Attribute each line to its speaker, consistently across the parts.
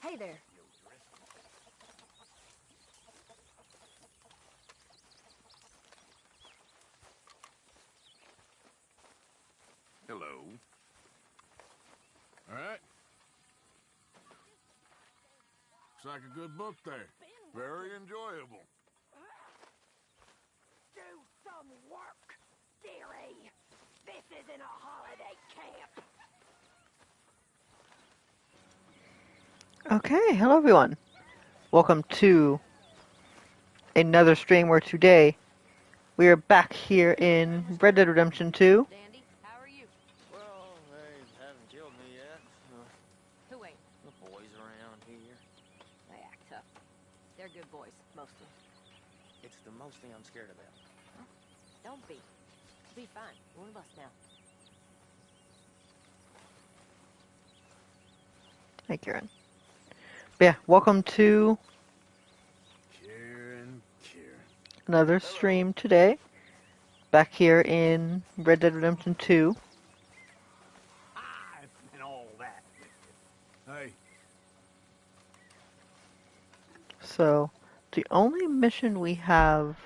Speaker 1: Hey there.
Speaker 2: Hello. All right. Looks like a good book there. Very enjoyable.
Speaker 1: Do some work, dearie. This isn't a holiday camp.
Speaker 3: Okay, hello everyone. Welcome to another stream where today we are back here in Red Dead Redemption 2.
Speaker 4: Dandy, how are you?
Speaker 5: Well, they haven't killed me yet.
Speaker 4: Who ain't?
Speaker 5: The boys around here.
Speaker 4: They act tough. They're good boys, mostly.
Speaker 5: It's the most thing I'm scared about.
Speaker 4: Don't be. You'll be fine. One of us now.
Speaker 3: Hey, Kieran. But yeah, welcome to
Speaker 2: Kieran.
Speaker 3: another stream today. Back here in Red Dead Redemption 2.
Speaker 2: And all that. Hey.
Speaker 3: So, the only mission we have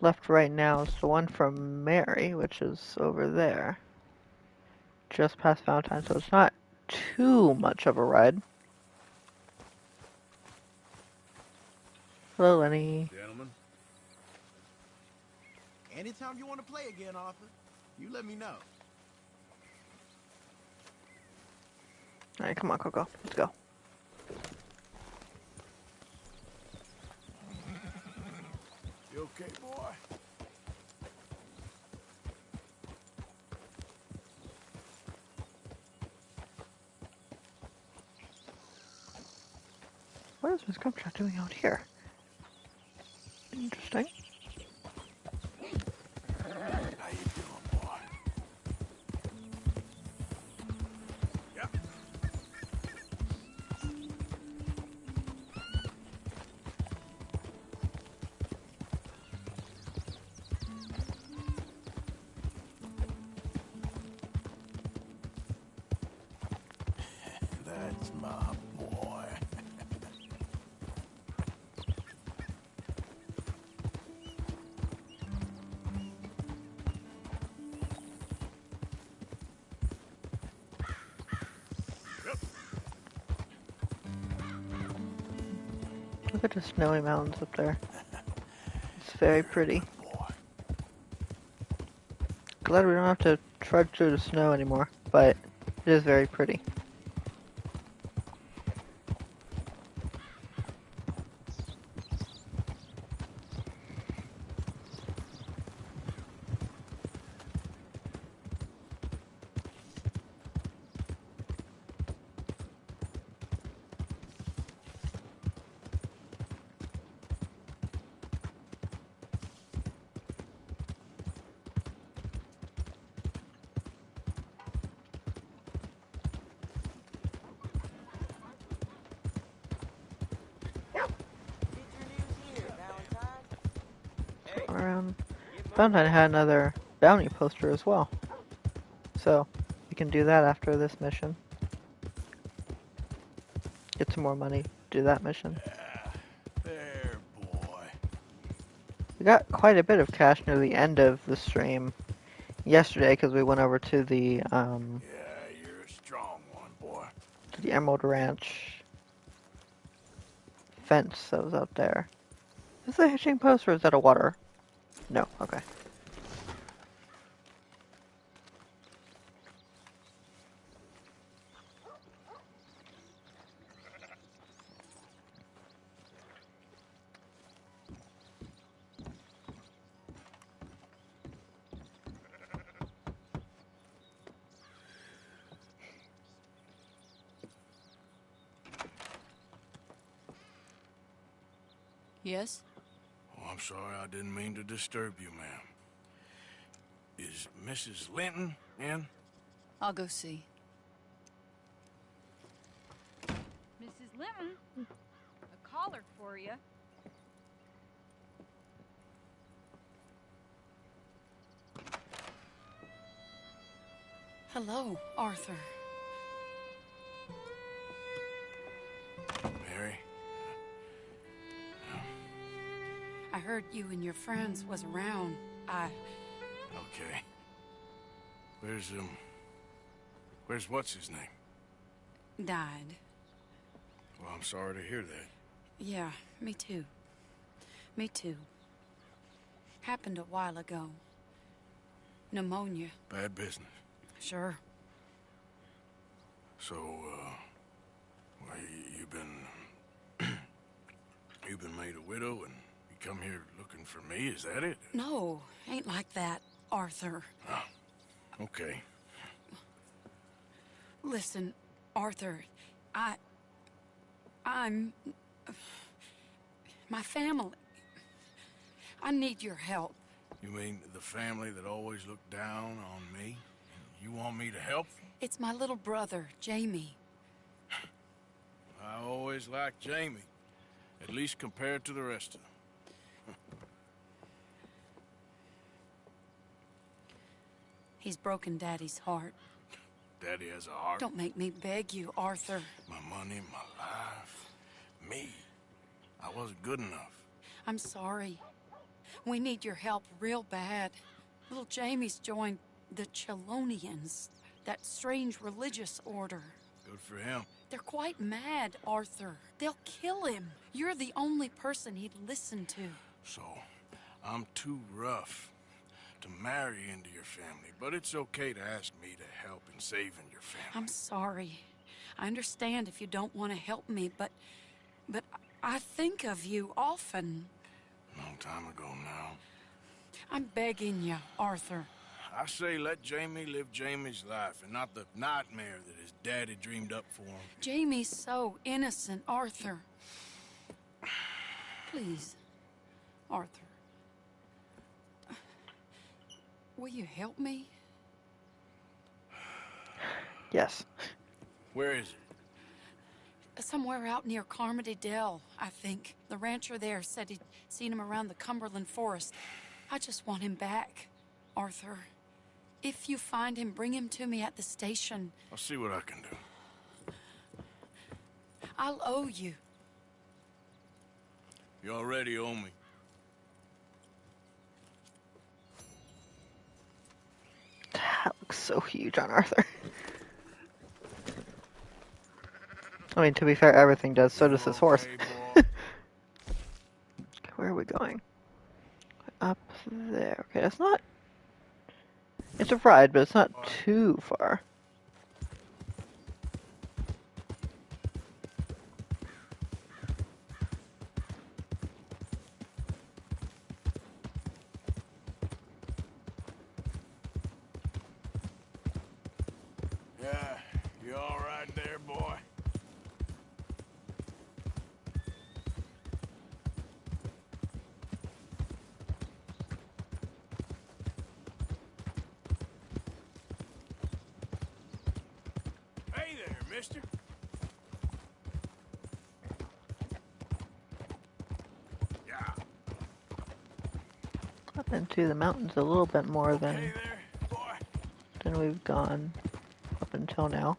Speaker 3: left right now is the one from Mary, which is over there. Just past Valentine, so it's not too much of a ride. Hello, Lenny.
Speaker 2: Gentlemen.
Speaker 6: Anytime you want to play again, Arthur, you let me know.
Speaker 3: Alright, come on, Coco. Let's go.
Speaker 2: You okay, boy?
Speaker 3: What is Miss Gumshot doing out here? Interesting.
Speaker 2: How you doing, boy? Yep. That's my boy. Yep.
Speaker 3: Look at the snowy mountains up there. It's very pretty.
Speaker 2: Boy.
Speaker 3: Glad we don't have to trudge through the snow anymore, but it is very pretty.
Speaker 5: Get your news here, Valentine. Hey,
Speaker 3: Around
Speaker 5: get my
Speaker 3: Valentine had another bounty poster as well. So we can do that after this mission. Get some more money, do that mission.
Speaker 2: Yeah. There, boy.
Speaker 3: We got quite a bit of cash near the end of the stream yesterday because we went over to the
Speaker 2: Yeah, you're a strong one, boy.
Speaker 3: Emerald Ranch fence that was out there. Is that a hitching post or is that a water? No, okay.
Speaker 4: Yes?
Speaker 2: Oh, I'm sorry, I didn't mean to disturb you, ma'am. Is Mrs. Linton in?
Speaker 4: I'll go see.
Speaker 7: Mrs. Linton, a caller for you.
Speaker 4: Hello, Arthur.
Speaker 8: I heard you and your friends was around.
Speaker 2: Okay. Where's what's his name?
Speaker 8: Died.
Speaker 2: Well, I'm sorry to hear that.
Speaker 8: Yeah, me too. Me too. Happened a while ago. Pneumonia.
Speaker 2: Bad business.
Speaker 8: Sure.
Speaker 2: So, well, you've been made a widow and you come here looking for me, is that it?
Speaker 8: No, ain't like that, Arthur.
Speaker 2: Oh, okay.
Speaker 8: Listen, Arthur, I'm... my family. I need your help.
Speaker 2: You mean the family that always looked down on me? You want me to help?
Speaker 8: It's my little brother, Jamie.
Speaker 2: I always liked Jamie, at least compared to the rest of them.
Speaker 8: He's broken Daddy's heart.
Speaker 2: Daddy has a heart.
Speaker 8: Don't make me beg you, Arthur.
Speaker 2: My money, my life, me. I wasn't good enough.
Speaker 8: I'm sorry. We need your help real bad. Little Jamie's joined the Chelonians, that strange religious order.
Speaker 2: Good for him.
Speaker 8: They're quite mad, Arthur. They'll kill him. You're the only person he'd listen to.
Speaker 2: So, I'm too rough to marry into your family, but it's okay to ask me to help in saving your family.
Speaker 8: I'm sorry. I understand if you don't want to help me, but I think of you often.
Speaker 2: Long time ago now.
Speaker 8: I'm begging you, Arthur.
Speaker 2: I say let Jamie live Jamie's life and not the nightmare that his daddy dreamed up for him.
Speaker 8: Jamie's so innocent, Arthur. Please, Arthur. Will you help me?
Speaker 3: Yes.
Speaker 2: Where is it?
Speaker 8: Somewhere out near Carmody Dell, I think. The rancher there said he'd seen him around the Cumberland Forest. I just want him back, Arthur. If you find him, bring him to me at the station.
Speaker 2: I'll see what I can do.
Speaker 8: I'll owe you.
Speaker 2: You already owe me.
Speaker 3: That looks so huge on Arthur. I mean, to be fair, everything does. So does his horse.
Speaker 2: Okay,
Speaker 3: Where are we going? Up there. Okay, that's not... It's a ride, but it's not too far.
Speaker 2: Yeah, you all right there, boy? Hey there, mister. Yeah.
Speaker 3: Up into the mountains a little bit more
Speaker 2: Hey
Speaker 3: than
Speaker 2: there, boy.
Speaker 3: we've gone up until now.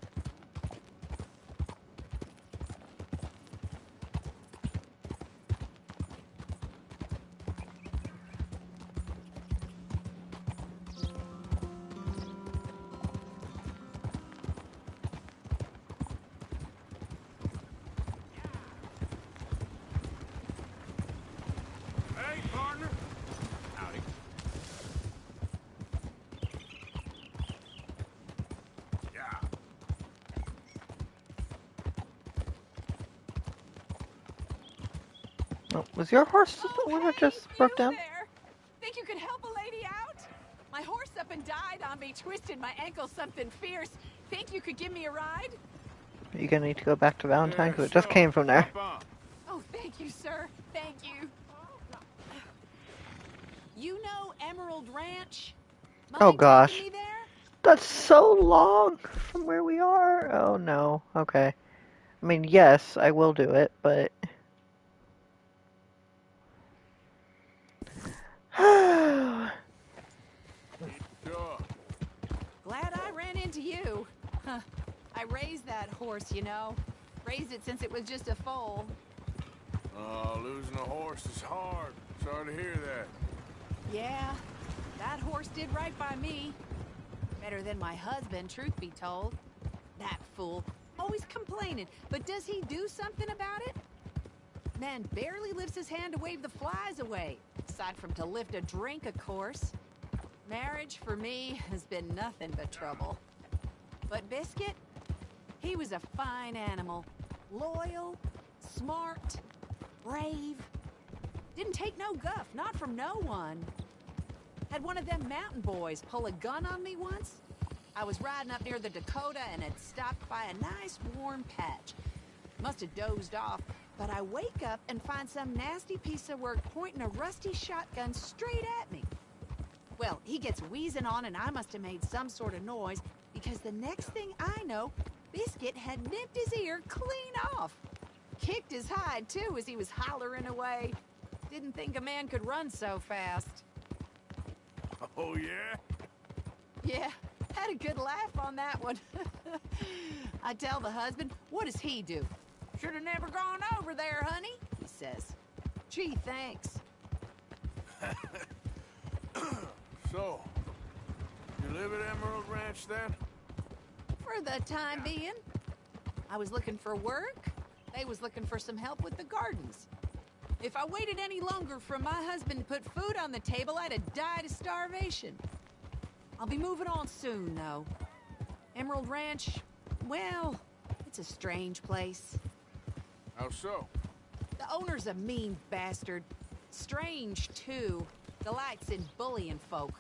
Speaker 2: Hey, partner. Howdy. Yeah.
Speaker 3: Oh, was your horse the one that just broke
Speaker 9: You
Speaker 3: down?
Speaker 9: there? Think you could help a lady out? My horse up and died on me, twisted my ankle something fierce. Think you could give me a ride?
Speaker 3: Are you gonna need to go back to Valentine? Because it
Speaker 2: Yeah,
Speaker 3: just came from there.
Speaker 2: hop on.
Speaker 9: Oh, thank you, sir. Thank you. You know Emerald Ranch?
Speaker 3: Oh,
Speaker 9: Mind
Speaker 3: gosh.
Speaker 9: taking me there?
Speaker 3: That's so long from where we are. Oh no. Okay. I mean, yes, I will do it, but...
Speaker 2: Sure.
Speaker 9: Glad I ran into you. Huh. I raised that horse, you know. Raised it since it was just a foal.
Speaker 2: Losing a horse is hard. sorry to hear that.
Speaker 9: Yeah, that horse did right by me. Better than my husband, truth be told. That fool. Always complaining, but does he do something about it? Man barely lifts his hand to wave the flies away. Aside from to lift a drink, of course. Marriage, for me, has been nothing but trouble. But Biscuit, he was a fine animal. Loyal, smart, brave. Didn't take no guff, not from no one. Had one of them mountain boys pull a gun on me once. I was riding up near the Dakota and had stopped by a nice warm patch. Must have dozed off, but I wake up and find some nasty piece of work pointing a rusty shotgun straight at me. Well, he gets wheezing on and I must have made some sort of noise because the next thing I know, Biscuit had nipped his ear clean off. Kicked his hide, too, as he was hollering away. Didn't think a man could run so fast.
Speaker 2: Oh, yeah?
Speaker 9: Yeah, had a good laugh on that one. I tell the husband, what does he do? Should have never gone over there, honey, he says. Gee, thanks.
Speaker 2: So, you live at Emerald Ranch then?
Speaker 9: For the time being. I was looking for work. They was looking for some help with the gardens. If I waited any longer for my husband to put food on the table, I'd have died of starvation. I'll be moving on soon, though. Emerald Ranch, well, it's a strange place.
Speaker 2: How so?
Speaker 9: The owner's a mean bastard. Strange, too. Delights in bullying folk.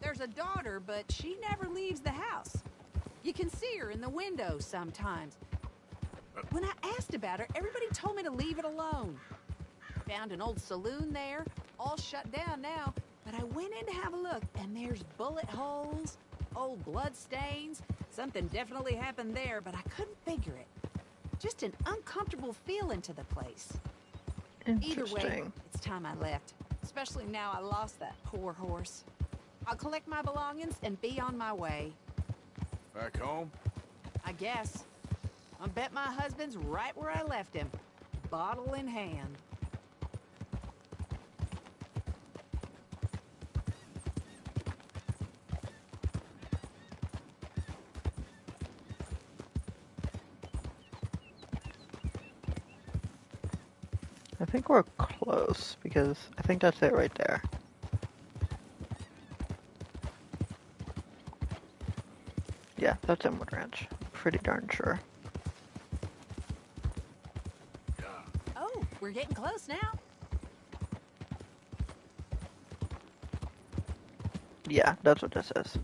Speaker 9: There's a daughter, but she never leaves the house. You can see her in the window sometimes. When I asked about her, everybody told me to leave it alone. Found an old saloon there, all shut down now, but I went in to have a look, and there's bullet holes, old blood stains. Something definitely happened there, but I couldn't figure it. Just an uncomfortable feeling to the place. Either way, it's time I left. Especially now I lost that poor horse. I'll collect my belongings and be on my way.
Speaker 2: Back home?
Speaker 9: I guess. I bet my husband's right where I left him. Bottle in hand.
Speaker 3: I think we're close, because I think that's it right there. Yeah, that's Emerald Ranch. Pretty darn sure.
Speaker 9: Oh, we're getting close now.
Speaker 3: Yeah, that's what this is.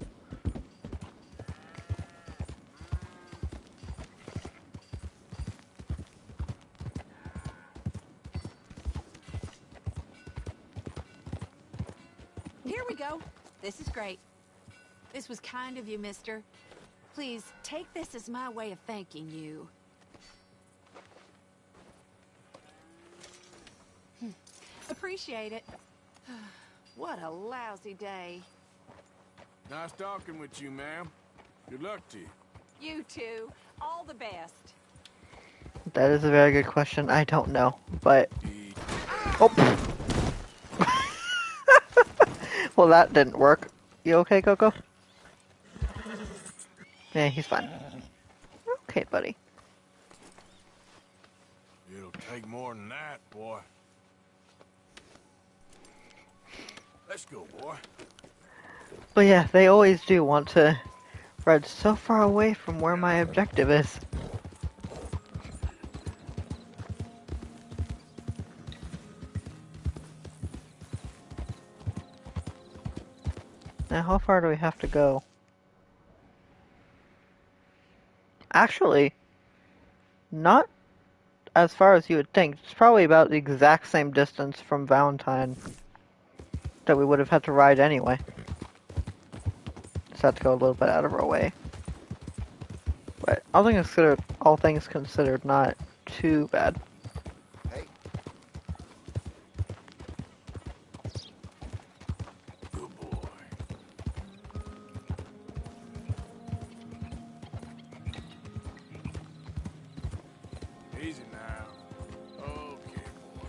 Speaker 9: Here we go. This is great. This was kind of you, mister. Please, take this as my way of thanking you. Appreciate it. What a lousy day.
Speaker 2: Nice talking with you, ma'am. Good luck to you.
Speaker 9: You too. All the best.
Speaker 3: That is a very good question. I don't know, but... Oh! Well, that didn't work. You okay, Coco? Yeah, he's fine. Okay, buddy.
Speaker 2: It'll take more than that, boy. Let's go, boy.
Speaker 3: But yeah, they always do want to ride so far away from where my objective is. Now, how far do we have to go? Actually, not as far as you would think. It's probably about the exact same distance from Valentine that we would have had to ride anyway. Just have to go a little bit out of our way. But all things considered, not too bad.
Speaker 2: Hey. Good boy. Easy now. Okay, boy.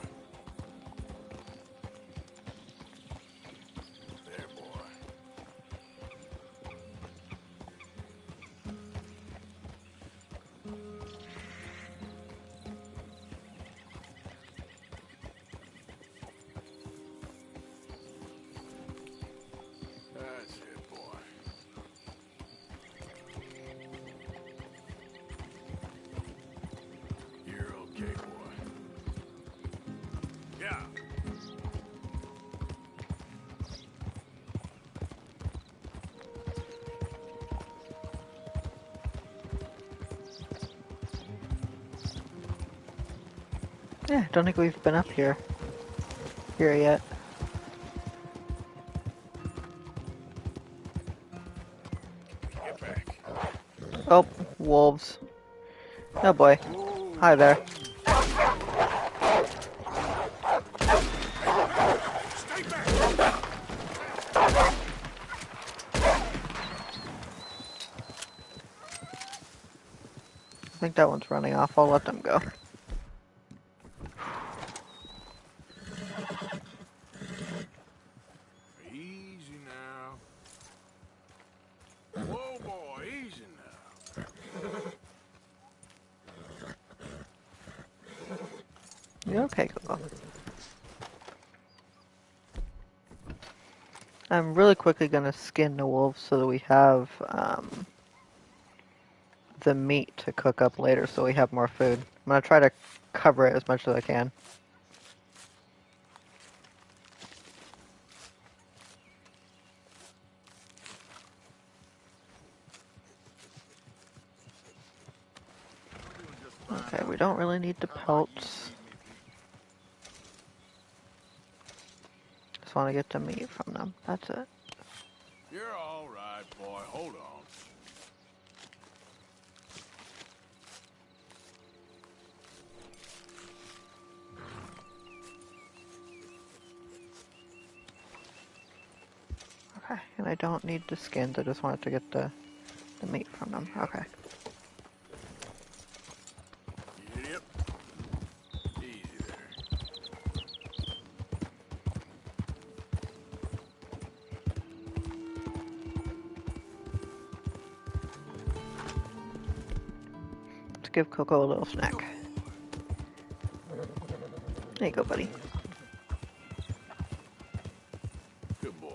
Speaker 3: Yeah, don't think we've been up here yet.
Speaker 2: Get back.
Speaker 3: Oh, wolves. Oh boy. Hi there.
Speaker 2: Stay back.
Speaker 3: I think that one's running off. I'll let them go.
Speaker 2: Easy now. Whoa, boy, easy now.
Speaker 3: You okay, Coco? I'm really quickly gonna skin the wolves so that we have the meat to cook up later so we have more food. I'm gonna try to cover it as much as I can. Okay, we don't really need the pelts. Just want to get the meat from them. That's it.
Speaker 2: You're all right, boy. Hold on.
Speaker 3: Okay, and I don't need the skins. I just wanted to get the meat from them. Okay.
Speaker 2: Yep. Easy there.
Speaker 3: Let's give Coco a little snack. There you go, buddy.
Speaker 2: Good boy.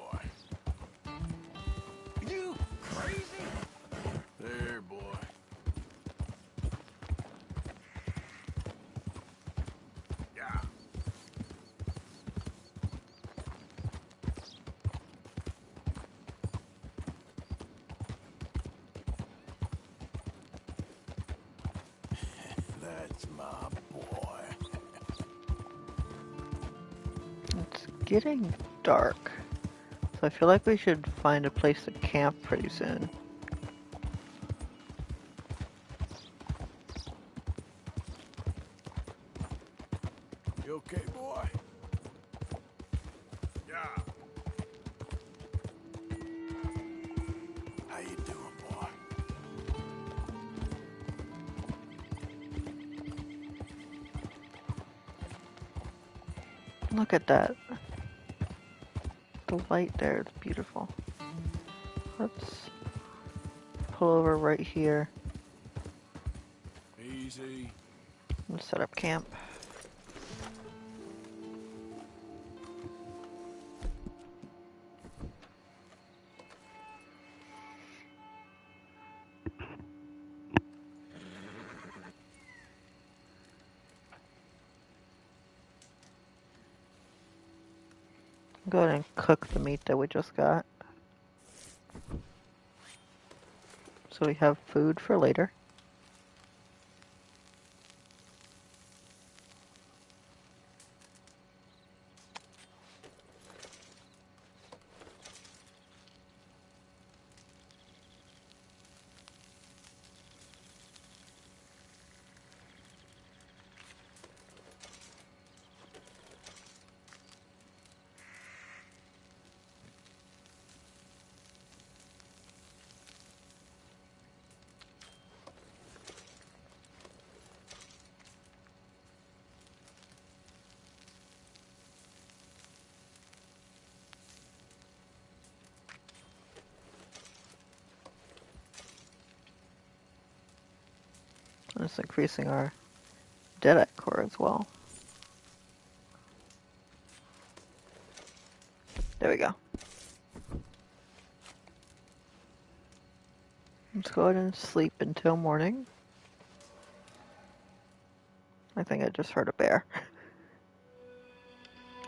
Speaker 2: You crazy? There, boy. Yeah. That's my boy.
Speaker 3: It's getting dark. So I feel like we should find a place to camp pretty soon.
Speaker 2: You okay, boy? Yeah. How you doing, boy?
Speaker 3: Look at that. The light there is beautiful. Let's pull over right here
Speaker 2: Easy.
Speaker 3: and set up camp. Go ahead and cook the meat that we just got. So we have food for later. And it's increasing our Deadite core as well. There we go. Let's go ahead and sleep until morning. I think I just heard a bear.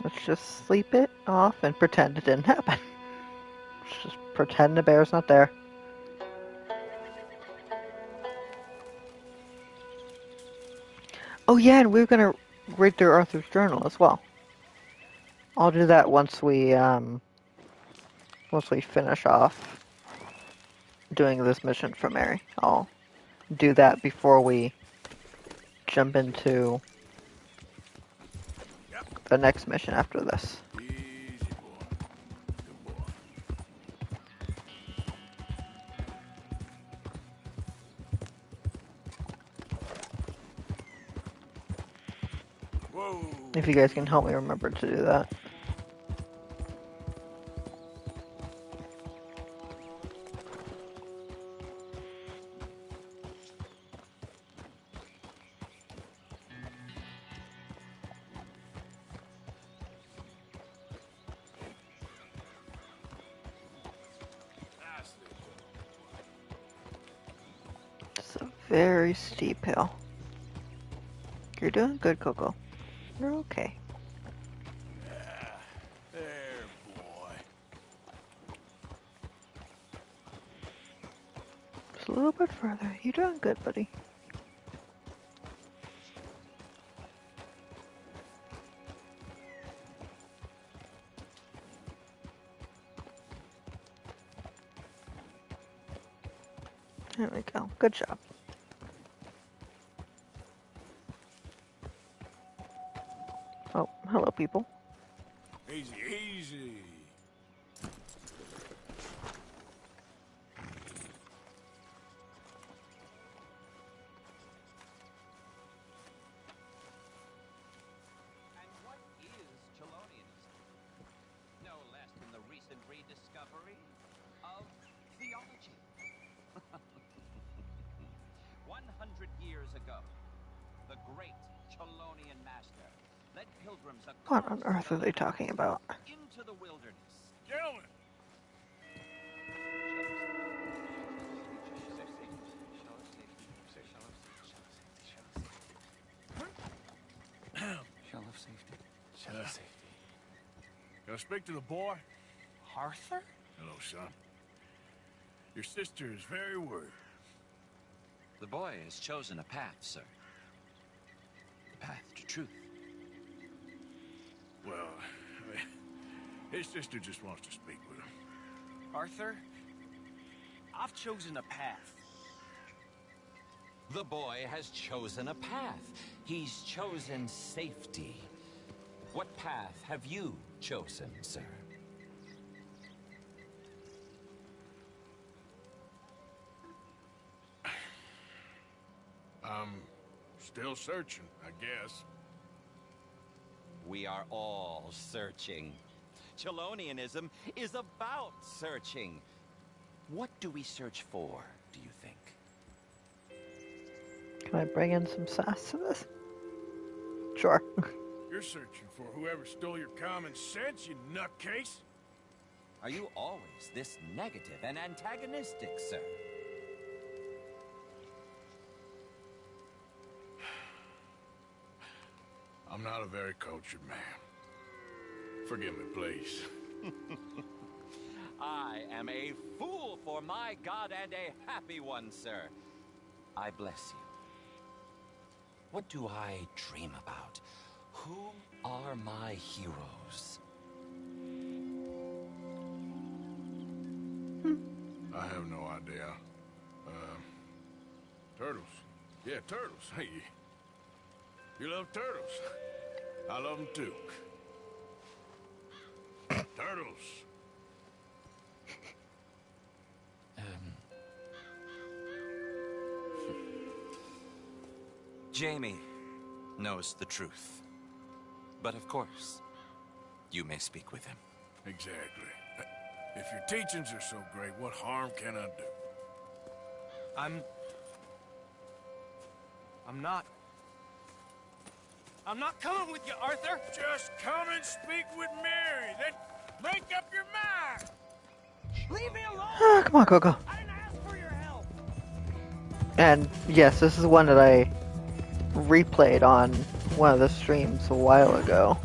Speaker 3: Let's just sleep it off and pretend it didn't happen. Let's just pretend the bear's not there. Oh yeah, and we were gonna read through Arthur's journal as well. I'll do that once we finish off doing this mission for Mary. I'll do that before we jump into the next mission after this.
Speaker 2: Easy, boy. Good boy. Whoa.
Speaker 3: If you guys can help me remember to do that. It's a very steep hill. You're doing good, Coco. You're okay.
Speaker 2: There, boy.
Speaker 3: Just a little bit further. You're doing good, buddy. There we go. Good job. Oh, hello, people.
Speaker 2: Easy, easy.
Speaker 10: And what is Chelonianism? No less than the recent rediscovery of theology. 100 years ago, the great Chelonian master led pilgrims
Speaker 3: What on earth are they talking about?
Speaker 10: into the wilderness.
Speaker 2: Gentlemen.
Speaker 10: Shell of safety.
Speaker 2: Shell of safety. Can I speak to the boy?
Speaker 10: Arthur?
Speaker 2: Hello, son. Your sister is very worried.
Speaker 10: The boy has chosen a path, sir. The path to truth.
Speaker 2: Well, I mean, his sister just wants to speak with him.
Speaker 10: Arthur, I've chosen a path. The boy has chosen a path. He's chosen safety. What path have you chosen, sir?
Speaker 2: I'm still searching, I guess.
Speaker 10: We are all searching. Chelonianism is about searching. What do we search for, do you think?
Speaker 3: Can I bring in some sass to this? Sure.
Speaker 2: You're searching for whoever stole your common sense, you nutcase.
Speaker 10: Are you always this negative and antagonistic, sir?
Speaker 2: I'm not a very cultured man. Forgive me, please.
Speaker 10: I am a fool for my God and a happy one, sir. I bless you. What do I dream about? Who are my heroes?
Speaker 2: I have no idea. Turtles. Yeah, turtles. Hey, you love turtles. I love them too. Turtles.
Speaker 10: Jamie knows the truth. But of course, you may speak with him.
Speaker 2: Exactly. If your teachings are so great, what harm can I do?
Speaker 5: I'm not coming with you, Arthur!
Speaker 2: Just come and speak with Mary, then make up your mind!
Speaker 5: Leave me alone!
Speaker 3: Ah, come on, Coco.
Speaker 5: I didn't ask for your help!
Speaker 3: And yes, this is one that I replayed on one of the streams a while ago.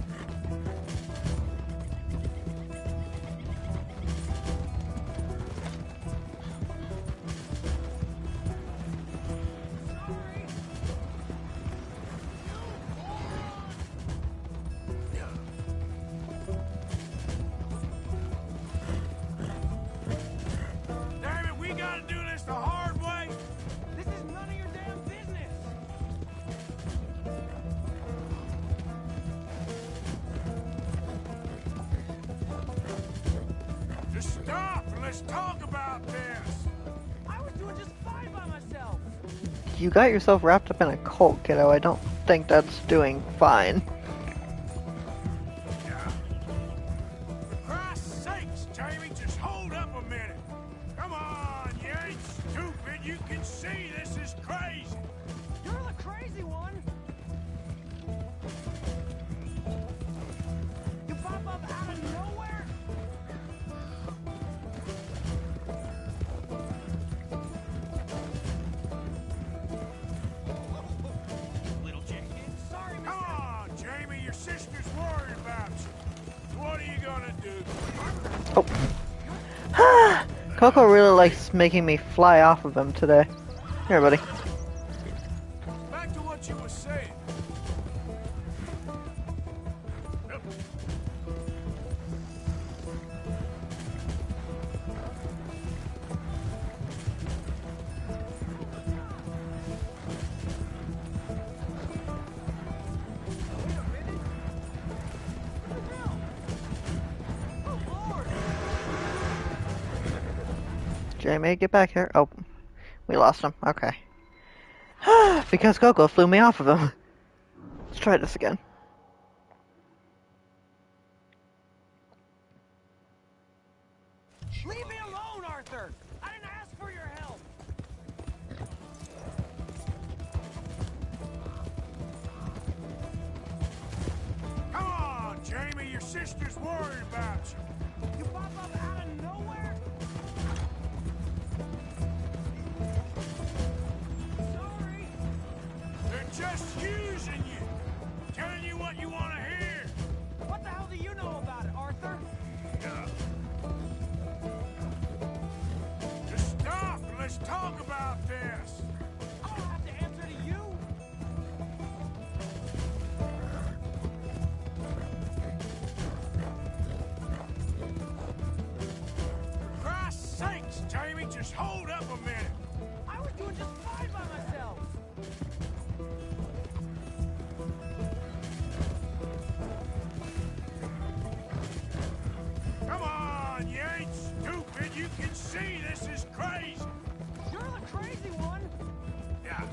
Speaker 2: Just stop and let's talk about this.
Speaker 5: I was doing just fine by myself.
Speaker 3: You got yourself wrapped up in a cult, kiddo. I don't think that's doing fine.
Speaker 2: For Christ's sakes, Jamie, just hold up a minute. Come on, you ain't stupid. You can see this is crazy.
Speaker 5: You're the crazy one. You pop up out of nowhere. Little chicken. Sorry, mister.
Speaker 2: Come on, Jamie, your sister's worried about you. What are you gonna do?
Speaker 3: Oh. Coco really likes making me fly off of him today. Here, buddy.
Speaker 2: Back to what you were saying. Yep.
Speaker 3: Jamie, get back here. Oh, we lost him. Okay. Because Coco flew me off of him. Let's try this again.
Speaker 5: Leave me alone, Arthur. I didn't ask for your help.
Speaker 2: Come on, Jamie, your sister's worried about you.
Speaker 5: You pop up out of nowhere. Sorry.
Speaker 2: They're just using you. Telling you what you want to hear.
Speaker 5: What the hell do you know about it, Arthur?
Speaker 2: Just stop and let's talk about this.
Speaker 5: I don't have to answer to you.
Speaker 2: For Christ's sakes, Jamie, just hold up a minute.
Speaker 5: I was doing just fine by myself.
Speaker 2: Come on, you ain't stupid. You can see this is crazy.
Speaker 5: You're the crazy one.
Speaker 2: Yeah.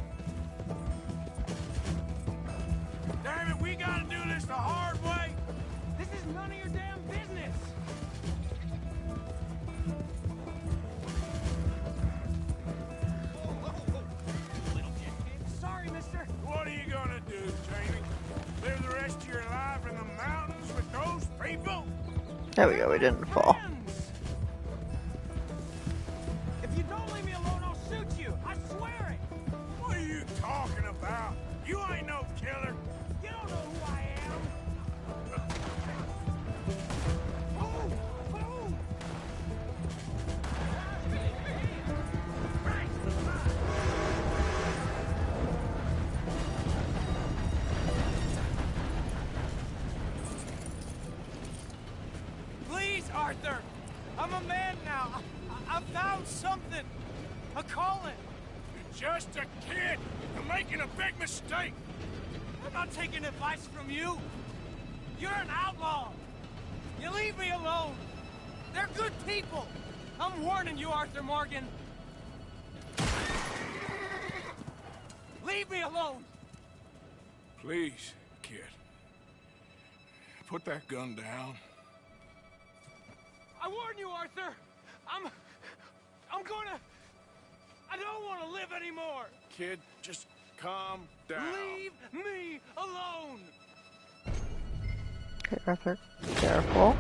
Speaker 2: Damn it, we gotta do this the hard way.
Speaker 5: This is none of your damn business. Sorry, mister.
Speaker 2: What are you gonna do, Jamie? Live the rest of your life in the mountains with those people?
Speaker 3: There we go, we didn't fall.
Speaker 5: Friends. If you don't leave me alone, I'll shoot you. I swear it.
Speaker 2: What are you talking about? You ain't no killer.
Speaker 5: You don't know who I am. Oh, oh. Please, Arthur. I'm a man now. I found something. A calling.
Speaker 2: You're just a kid. You're making a big mistake.
Speaker 5: I'm not taking advice from you. You're an outlaw. You leave me alone. They're good people. I'm warning you, Arthur Morgan. Leave me alone.
Speaker 2: Please, kid. Put that gun down.
Speaker 5: I warn you, Arthur. I'm gonna... I don't want to live anymore.
Speaker 2: Kid, just calm down.
Speaker 5: Leave me alone.
Speaker 3: Okay, Arthur, careful.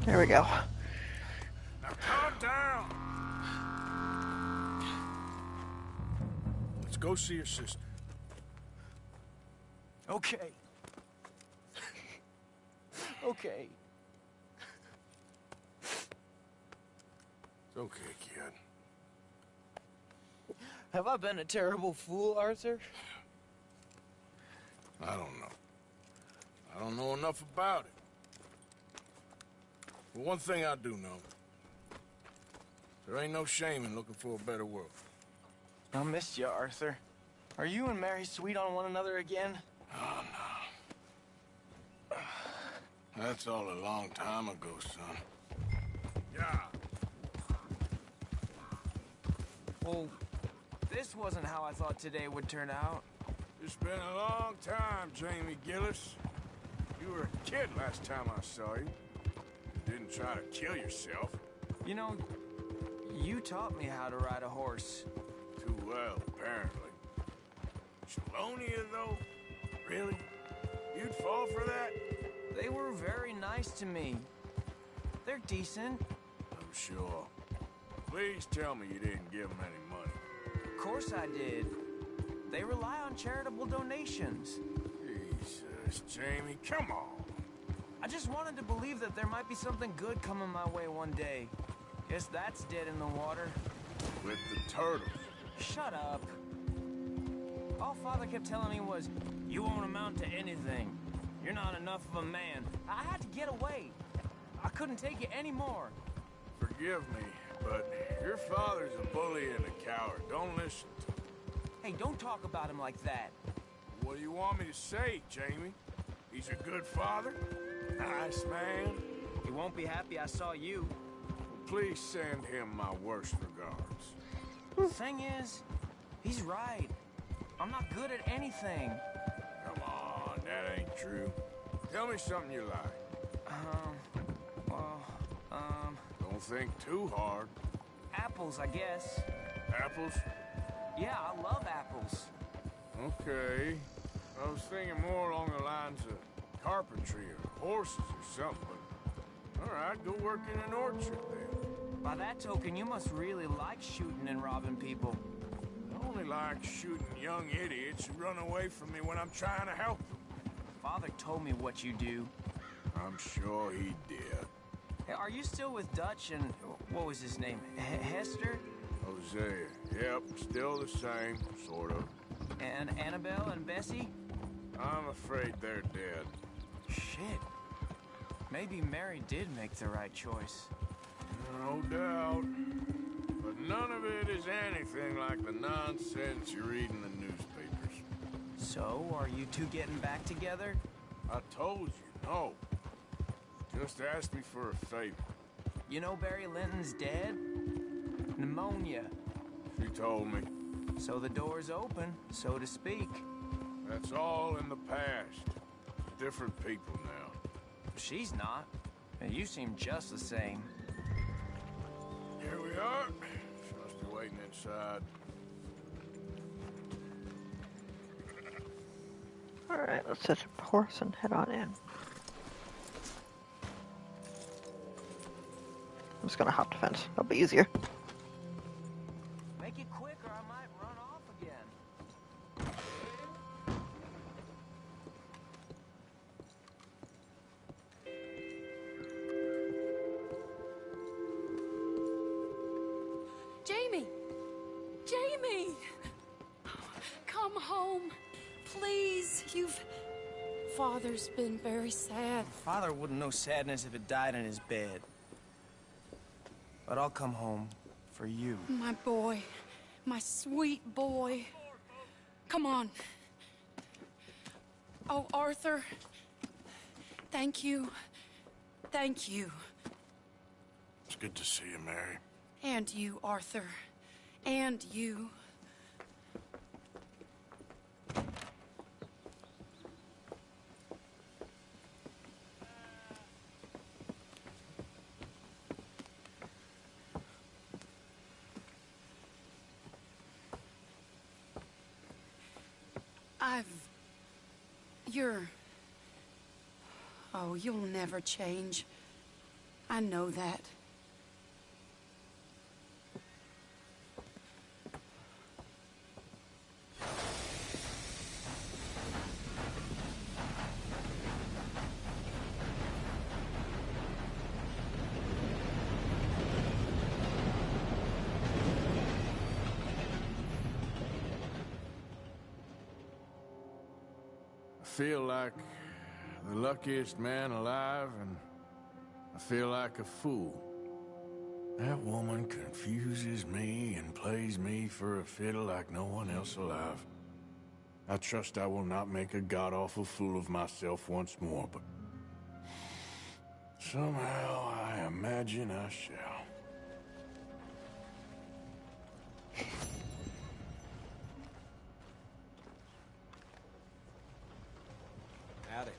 Speaker 3: There we go.
Speaker 2: Now calm down. Let's go see your sister.
Speaker 5: Okay. Okay.
Speaker 2: It's okay, kid.
Speaker 5: Have I been a terrible fool, Arthur?
Speaker 2: I don't know. I don't know enough about it. But one thing I do know. There ain't no shame in looking for a better world.
Speaker 5: I missed you, Arthur. Are you and Mary sweet on one another again?
Speaker 2: Oh, no. That's all a long time ago, son.
Speaker 5: Well, this wasn't how I thought today would turn out.
Speaker 2: It's been a long time, Jamie Gillis. You were a kid last time I saw you. You didn't try to kill yourself.
Speaker 5: You know, you taught me how to ride a horse.
Speaker 2: Too well, apparently. Chelonia, though? Really? You'd fall for that?
Speaker 5: They were very nice to me. They're decent.
Speaker 2: I'm sure. Please tell me you didn't give them any money.
Speaker 5: Of course I did. They rely on charitable donations.
Speaker 2: Jesus, Jamie, come on.
Speaker 5: I just wanted to believe that there might be something good coming my way one day. Guess that's dead in the water.
Speaker 2: With the turtles.
Speaker 5: Shut up. All Father kept telling me was, you won't amount to anything. You're not enough of a man. I had to get away. I couldn't take it anymore.
Speaker 2: Forgive me, but your father's a bully and a coward. Don't listen to him.
Speaker 5: Hey, don't talk about him like that.
Speaker 2: What do you want me to say, Jamie? He's a good father? Nice man?
Speaker 5: He won't be happy I saw you.
Speaker 2: Please send him my worst regards.
Speaker 5: Thing is, he's right. I'm not good at anything.
Speaker 2: Come on, that ain't true. Tell me something you like. Don't think too hard.
Speaker 5: Apples, I guess.
Speaker 2: Apples?
Speaker 5: Yeah, I love apples.
Speaker 2: Okay. I was thinking more along the lines of carpentry or horses or something, but... All right, go work in an orchard then.
Speaker 5: By that token, you must really like shooting and robbing people.
Speaker 2: I only like shooting young idiots who run away from me when I'm trying to help them.
Speaker 5: Father told me what you do.
Speaker 2: I'm sure he did.
Speaker 5: Hey, are you still with Dutch and... what was his name? Hester?
Speaker 2: Hosea. Yep, still the same, sort of.
Speaker 5: And Annabelle and Bessie?
Speaker 2: I'm afraid they're dead.
Speaker 5: Shit. Maybe Mary did make the right choice.
Speaker 2: No doubt. But none of it is anything like the nonsense you read in the newspapers.
Speaker 5: So, are you two getting back together?
Speaker 2: I told you, no. Just ask me for a favor.
Speaker 5: You know Barry Linton's dead? Pneumonia.
Speaker 2: She told me.
Speaker 5: So the door's open, so to speak.
Speaker 2: That's all in the past. Different people now.
Speaker 5: She's not. And you seem just the same.
Speaker 2: Here we are. She must be waiting inside.
Speaker 3: Alright, let's set up a horse and head on in. I'm just gonna hop the fence. That'll be easier.
Speaker 5: Make it quick or I might run off again.
Speaker 8: Jamie! Jamie! Come home. Please, Father's been very sad.
Speaker 5: Father wouldn't know sadness if it died in his bed. But I'll come home for you.
Speaker 8: My boy. My sweet boy. Come on. Oh, Arthur. Thank you. Thank you.
Speaker 2: It's good to see you, Mary.
Speaker 8: And you, Arthur. And you. Oh, you'll never change. I know that.
Speaker 2: I feel like the luckiest man alive, and I feel like a fool. That woman confuses me and plays me for a fiddle like no one else alive. I trust I will not make a god-awful fool of myself once more, but somehow I imagine I shall.
Speaker 6: Howdy.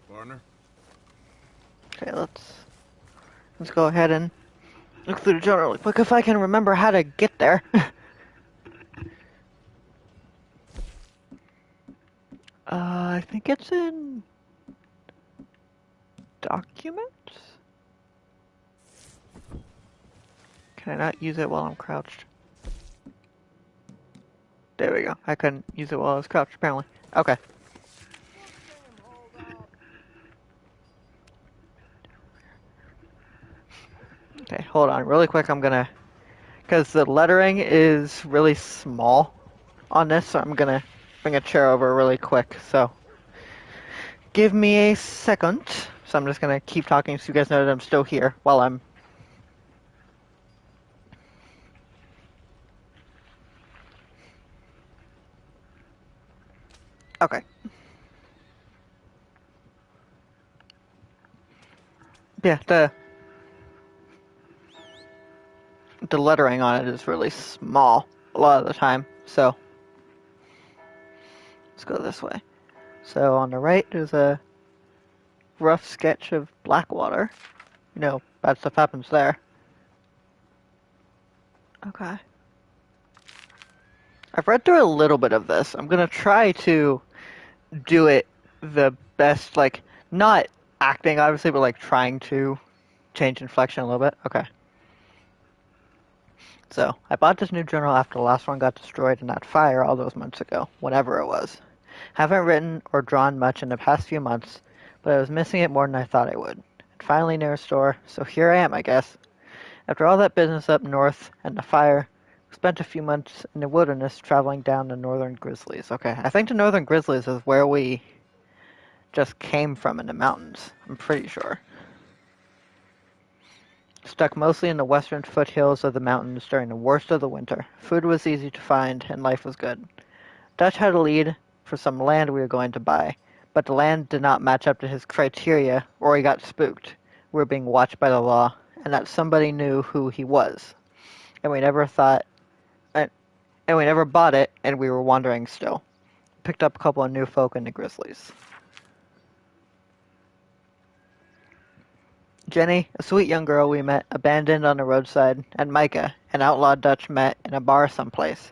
Speaker 2: Partner?
Speaker 3: Okay, let's go ahead and look through the journal really quick if I can remember how to get there. I think it's in documents? Can I not use it while I'm crouched? There we go. I couldn't use it while I was crouched, apparently. Okay. Okay, hold on. Really quick, I'm gonna... Because the lettering is really small on this, so I'm gonna bring a chair over really quick, so... Give me a second. So I'm just gonna keep talking so you guys know that I'm still here while I'm... Okay. Yeah, the lettering on it is really small a lot of the time, so let's go this way. So on the right there's a rough sketch of Blackwater. You know, bad stuff happens there. Okay. I've read through a little bit of this. I'm gonna try to do it the best, like, not acting obviously, but like trying to change inflection a little bit. Okay. So, I bought this new journal after the last one got destroyed in that fire all those months ago, whenever it was. Haven't written or drawn much in the past few months, but I was missing it more than I thought I would. And finally near a store, so here I am, I guess. After all that business up north and the fire, I spent a few months in the wilderness traveling down the Northern Grizzlies. Okay, I think the Northern Grizzlies is where we just came from in the mountains. I'm pretty sure. Stuck mostly in the western foothills of the mountains during the worst of the winter. Food was easy to find, and life was good. Dutch had a lead for some land we were going to buy, but the land did not match up to his criteria, or he got spooked. We were being watched by the law, and that somebody knew who he was. And we never thought, and we never bought it, and we were wandering still. Picked up a couple of new folk in the Grizzlies. Jenny, a sweet young girl we met abandoned on the roadside, and Micah, an outlaw Dutch met in a bar someplace.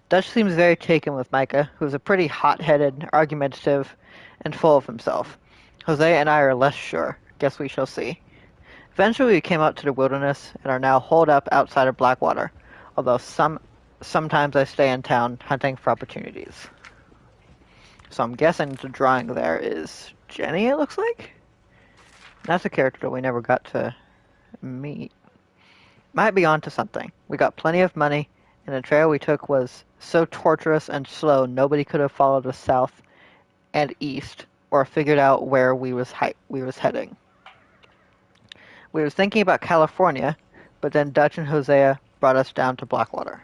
Speaker 3: Dutch seems very taken with Micah, who's a pretty hot-headed, argumentative, and full of himself. Jose and I are less sure. Guess we shall see. Eventually we came out to the wilderness and are now holed up outside of Blackwater, although sometimes I stay in town hunting for opportunities. So I'm guessing the drawing there is Jenny, it looks like? That's a character that we never got to meet. Might be onto something. We got plenty of money, and the trail we took was so torturous and slow nobody could have followed us south and east or figured out where we was heading. We was thinking about California, but then Dutch and Hosea brought us down to Blackwater.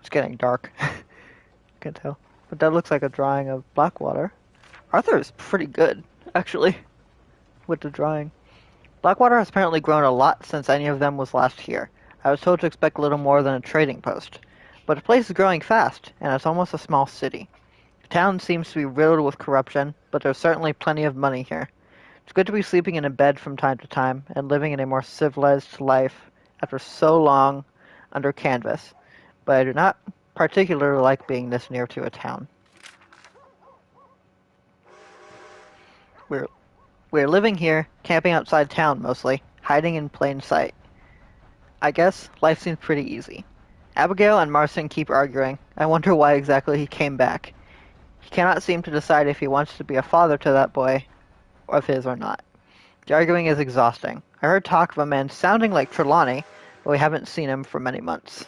Speaker 3: It's getting dark. I can tell. But that looks like a drawing of Blackwater. Arthur is pretty good, actually, with the drawing. Blackwater has apparently grown a lot since any of them was last here. I was told to expect little more than a trading post. But the place is growing fast, and it's almost a small city. The town seems to be riddled with corruption, but there's certainly plenty of money here. It's good to be sleeping in a bed from time to time, and living in a more civilized life after so long under canvas, but I do not particularly like being this near to a town. We're living here, camping outside town mostly, hiding in plain sight. I guess life seems pretty easy. Abigail and Marston keep arguing. I wonder why exactly he came back. He cannot seem to decide if he wants to be a father to that boy of his or not. The arguing is exhausting. I heard talk of a man sounding like Trelawney, but we haven't seen him for many months.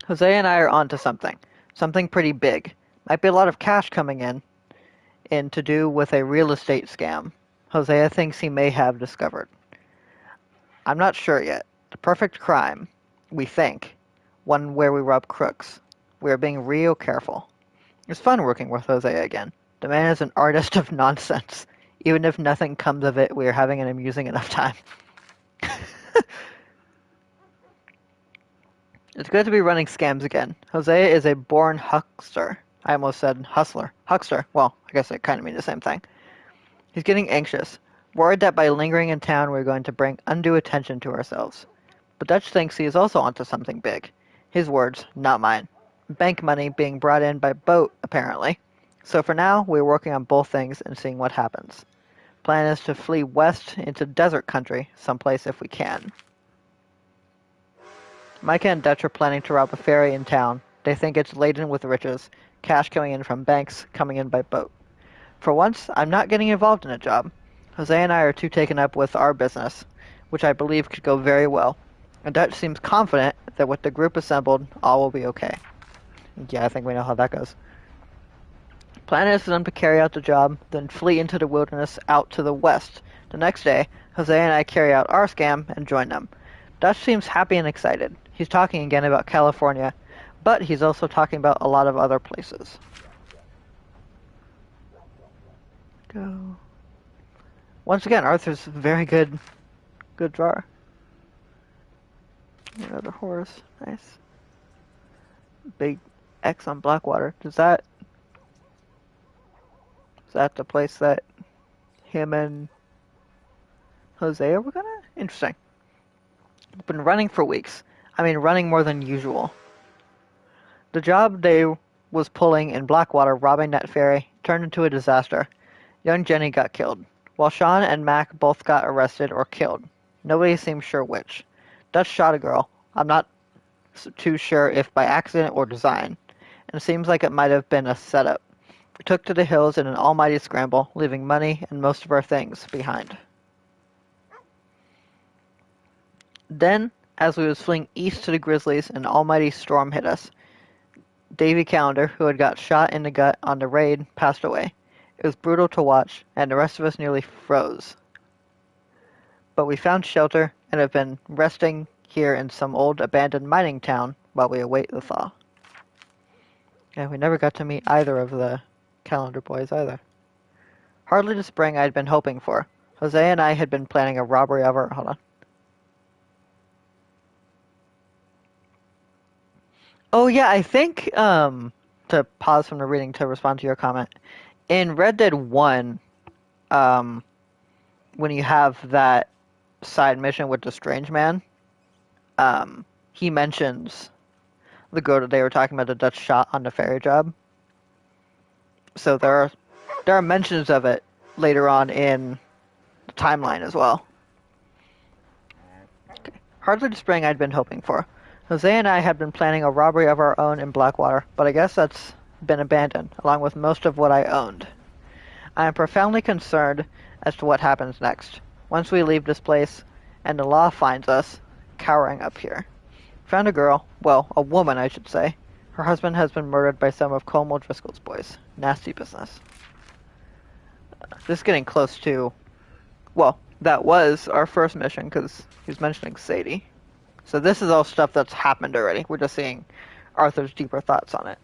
Speaker 3: Jose and I are onto something. Something pretty big. Might be a lot of cash coming in to do with a real estate scam Hosea thinks he may have discovered. I'm not sure yet. The perfect crime, we think. One where we rob crooks. We are being real careful. It's fun working with Hosea again. The man is an artist of nonsense. Even if nothing comes of it, we are having an amusing enough time. It's good to be running scams again. Hosea is a born huckster. I almost said hustler. Huckster. Well, I guess they kind of mean the same thing. He's getting anxious, worried that by lingering in town we're going to bring undue attention to ourselves. But Dutch thinks he is also onto something big. His words, not mine. Bank money being brought in by boat, apparently. So for now, we're working on both things and seeing what happens. Plan is to flee west into desert country, someplace if we can. Micah and Dutch are planning to rob a ferry in town. They think it's laden with riches, cash coming in from banks, coming in by boat. For once, I'm not getting involved in a job. Hosea and I are too taken up with our business, which I believe could go very well. And Dutch seems confident that with the group assembled, all will be okay. Yeah, I think we know how that goes. Plan is for them to carry out the job, then flee into the wilderness out to the west. The next day, Hosea and I carry out our scam and join them. Dutch seems happy and excited. He's talking again about California, but he's also talking about a lot of other places. Go. Once again, Arthur's a very good drawer. Another horse. Nice. Big X on Blackwater. Is that the place that him and Hosea were gonna? Interesting. Been running for weeks. I mean, running more than usual. The job they was pulling in Blackwater, robbing that ferry, turned into a disaster. Young Jenny got killed, while Sean and Mac both got arrested or killed. Nobody seems sure which. Dutch shot a girl. I'm not too sure if by accident or design, and it seems like it might have been a setup. We took to the hills in an almighty scramble, leaving money and most of our things behind. Then, as we was fleeing east to the Grizzlies, an almighty storm hit us. Davy Callender, who had got shot in the gut on the raid, passed away. It was brutal to watch, and the rest of us nearly froze. But we found shelter and have been resting here in some old abandoned mining town while we await the thaw. Yeah, we never got to meet either of the Callender boys either. Hardly the spring I had been hoping for. Hosea and I had been planning a robbery of our... Hold on. Oh yeah, I think, to pause from the reading to respond to your comment, in Red Dead 1, when you have that side mission with the strange man, he mentions the girl that they were talking about, the Dutch shot on the ferry job. So there are mentions of it later on in the timeline as well. Okay. Hardly the spring I'd been hoping for. Hosea and I had been planning a robbery of our own in Blackwater, but I guess that's been abandoned, along with most of what I owned. I am profoundly concerned as to what happens next, once we leave this place and the law finds us cowering up here. Found a girl, well, a woman I should say. Her husband has been murdered by some of Colm O'Driscoll's boys. Nasty business. This is getting close to... Well, that was our first mission, because he was mentioning Sadie. So this is all stuff that's happened already. We're just seeing Arthur's deeper thoughts on it.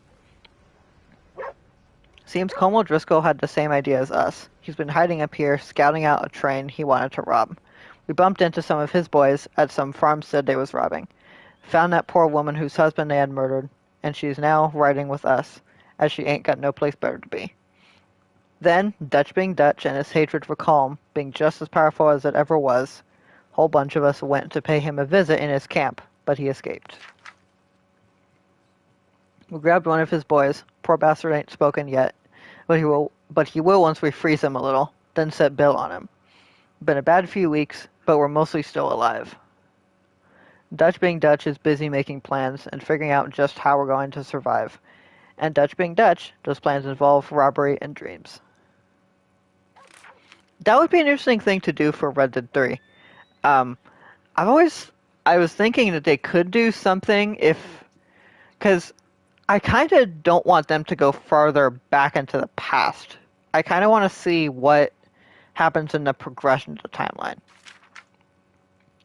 Speaker 3: Seems Colm O'Driscoll had the same idea as us. He's been hiding up here, scouting out a train he wanted to rob. We bumped into some of his boys at some farmstead they was robbing. Found that poor woman whose husband they had murdered, and she's now riding with us, as she ain't got no place better to be. Then, Dutch being Dutch and his hatred for Colm being just as powerful as it ever was, a whole bunch of us went to pay him a visit in his camp, but he escaped. We grabbed one of his boys. Poor bastard ain't spoken yet, but he will once we freeze him a little, then set Bill on him. Been a bad few weeks, but we're mostly still alive. Dutch being Dutch is busy making plans and figuring out just how we're going to survive. And Dutch being Dutch, those plans involve robbery and dreams. That would be an interesting thing to do for Red Dead 3. I was thinking that they could do something because I kind of don't want them to go farther back into the past. I kind of want to see what happens in the progression of the timeline.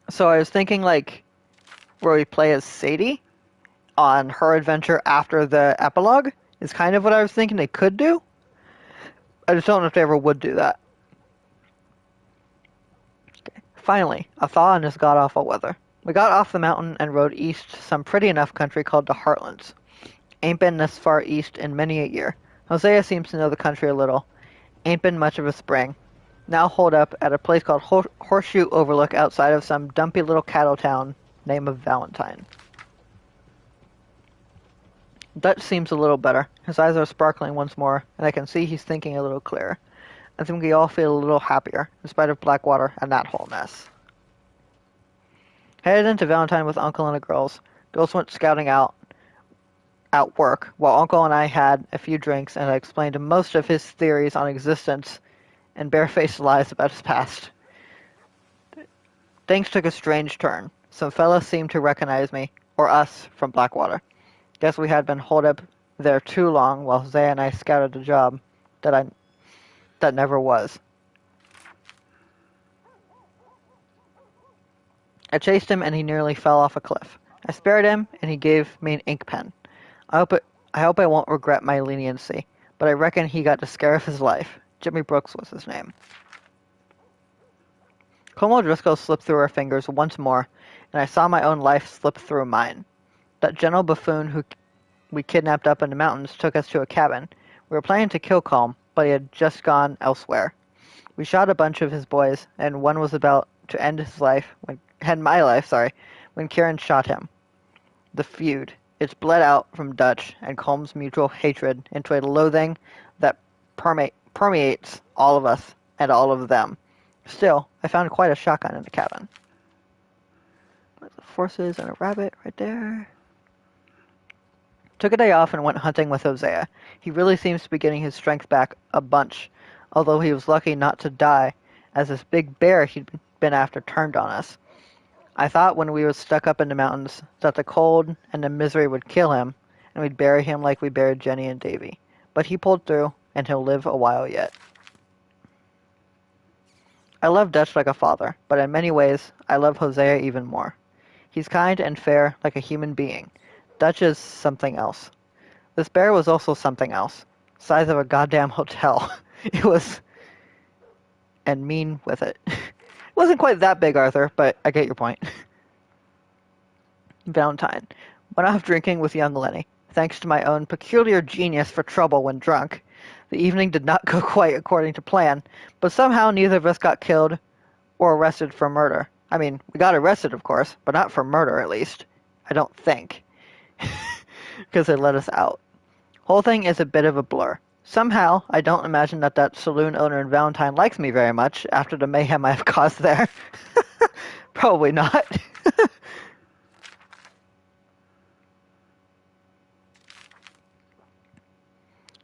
Speaker 3: So I was thinking like where we play as Sadie on her adventure after the epilogue is kind of what I was thinking they could do. I just don't know if they ever would do that. Finally, a thaw in this god-awful weather. We got off the mountain and rode east to some pretty enough country called the Heartlands. Ain't been this far east in many a year. Hosea seems to know the country a little. Ain't been much of a spring. Now holed up at a place called Horseshoe Overlook outside of some dumpy little cattle town named of Valentine. Dutch seems a little better. His eyes are sparkling once more, and I can see he's thinking a little clearer. I think we all feel a little happier, in spite of Blackwater and that whole mess. Headed into Valentine with Uncle and the girls. Girls went scouting out work, while Uncle and I had a few drinks, and I explained most of his theories on existence and barefaced lies about his past. Things took a strange turn. Some fellas seemed to recognize me, or us, from Blackwater. Guess we had been holed up there too long while Hosea and I scouted a job that never was. I chased him and he nearly fell off a cliff. I spared him and he gave me an ink pen. I hope I won't regret my leniency, but I reckon he got the scare of his life. Jimmy Brooks was his name. Colm O'Driscoll slipped through our fingers once more, and I saw my own life slip through mine. That gentle buffoon who we kidnapped up in the mountains took us to a cabin. We were planning to kill Colm, but he had just gone elsewhere. We shot a bunch of his boys, and one was about to end my life, when Kieran shot him. The feud. It's bled out from Dutch and Colm's mutual hatred into a loathing that permeates all of us and all of them. Still, I found quite a shotgun in the cabin. There's the forces and a rabbit right there. Took a day off and went hunting with Hosea. He really seems to be getting his strength back a bunch, although he was lucky not to die, as this big bear he'd been after turned on us. I thought when we were stuck up in the mountains that the cold and the misery would kill him, and we'd bury him like we buried Jenny and Davy. But he pulled through, and he'll live a while yet. I love Dutch like a father, but in many ways, I love Hosea even more. He's kind and fair like a human being. Dutch is something else. This bear was also something else. Size of a goddamn hotel. It was... and mean with it. It wasn't quite that big, Arthur, but I get your point. Valentine. Went off drinking with young Lenny. Thanks to my own peculiar genius for trouble when drunk. The evening did not go quite according to plan, but somehow neither of us got killed or arrested for murder. I mean, we got arrested, of course, but not for murder, at least. I don't think. Because they let us out. Whole thing is a bit of a blur. Somehow, I don't imagine that saloon owner in Valentine likes me very much after the mayhem I've caused there. Probably not.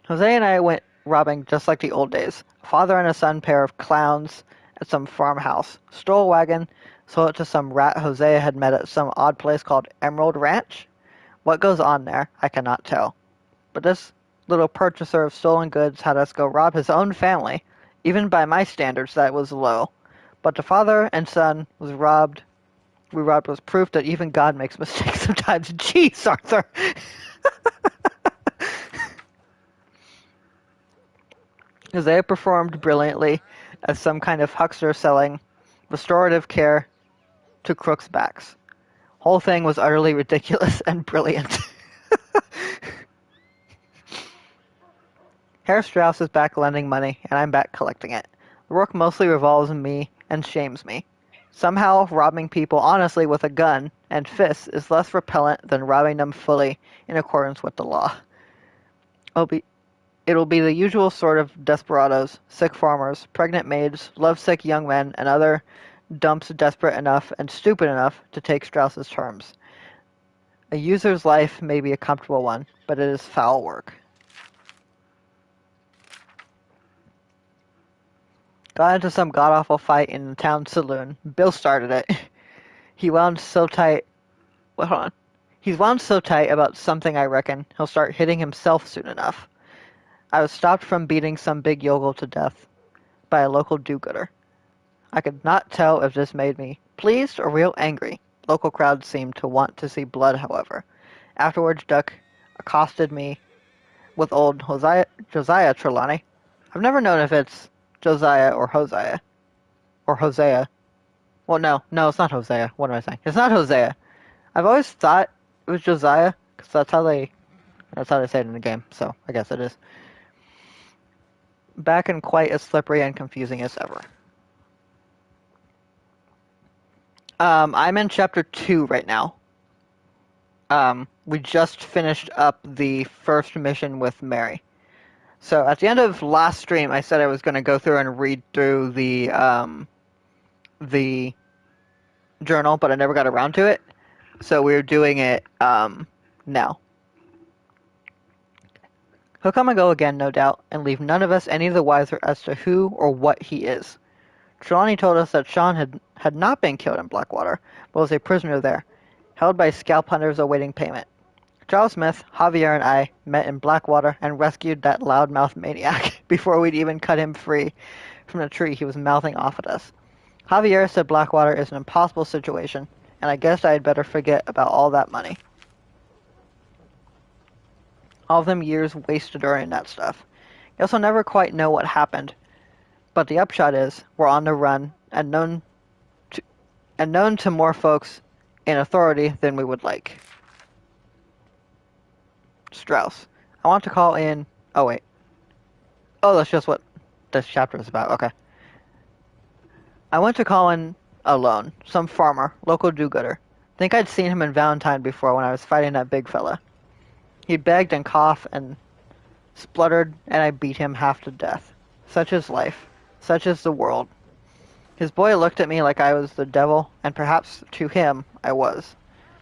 Speaker 3: Jose and I went robbing just like the old days. A father and a son pair of clowns at some farmhouse. Stole a wagon, sold it to some rat Hosea had met at some odd place called Emerald Ranch. What goes on there, I cannot tell. But this little purchaser of stolen goods had us go rob his own family. Even by my standards, that was low. But the father and son we robbed was proof that even God makes mistakes sometimes. Jeez, Arthur! Hosea performed brilliantly as some kind of huckster selling restorative care to crooks' backs. Whole thing was utterly ridiculous and brilliant. Herr Strauss is back lending money, and I'm back collecting it. The work mostly revolves in me and shames me. Somehow, robbing people honestly with a gun and fists is less repellent than robbing them fully in accordance with the law. It'll be the usual sort of desperados, sick farmers, pregnant maids, lovesick young men, and other dumps desperate enough and stupid enough to take Strauss's terms. A user's life may be a comfortable one, but it is foul work. Got into some god-awful fight in the town saloon. Bill started it. He's wound so tight about something, I reckon, he'll start hitting himself soon enough. I was stopped from beating some big yokel to death by a local do-gooder. I could not tell if this made me pleased or real angry. Local crowds seemed to want to see blood, however. Afterwards, Duck accosted me with old Josiah Trelawney. I've never known if it's Josiah or Hosea. Or Hosea. Well, no, it's not Hosea. What am I saying? It's not Hosea. I've always thought it was Josiah, because that's how they say it in the game, so I guess it is. Back and quite as slippery and confusing as ever. I'm in chapter 2 right now. We just finished up the first mission with Mary. So at the end of last stream, I said I was going to go through and read through the journal, but I never got around to it. So we're doing it now. He'll come and go again, no doubt, and leave none of us any the wiser as to who or what he is. Trelawney told us that Sean had not been killed in Blackwater, but was a prisoner there, held by scalp hunters awaiting payment. Charles Smith, Javier, and I met in Blackwater and rescued that loudmouth maniac before we'd even cut him free from the tree he was mouthing off at us. Javier said Blackwater is an impossible situation, and I guess I had better forget about all that money. All of them years wasted during that stuff. Guess I'll never quite know what happened, but the upshot is we're on the run and known to more folks in authority than we would like. Strauss. I want to call in... Oh, wait. Oh, that's just what this chapter is about. Okay. I went to call in alone. Some farmer. Local do-gooder. Think I'd seen him in Valentine before when I was fighting that big fella. He begged and coughed and spluttered, and I beat him half to death. Such is life. Such is the world. His boy looked at me like I was the devil, and perhaps to him I was.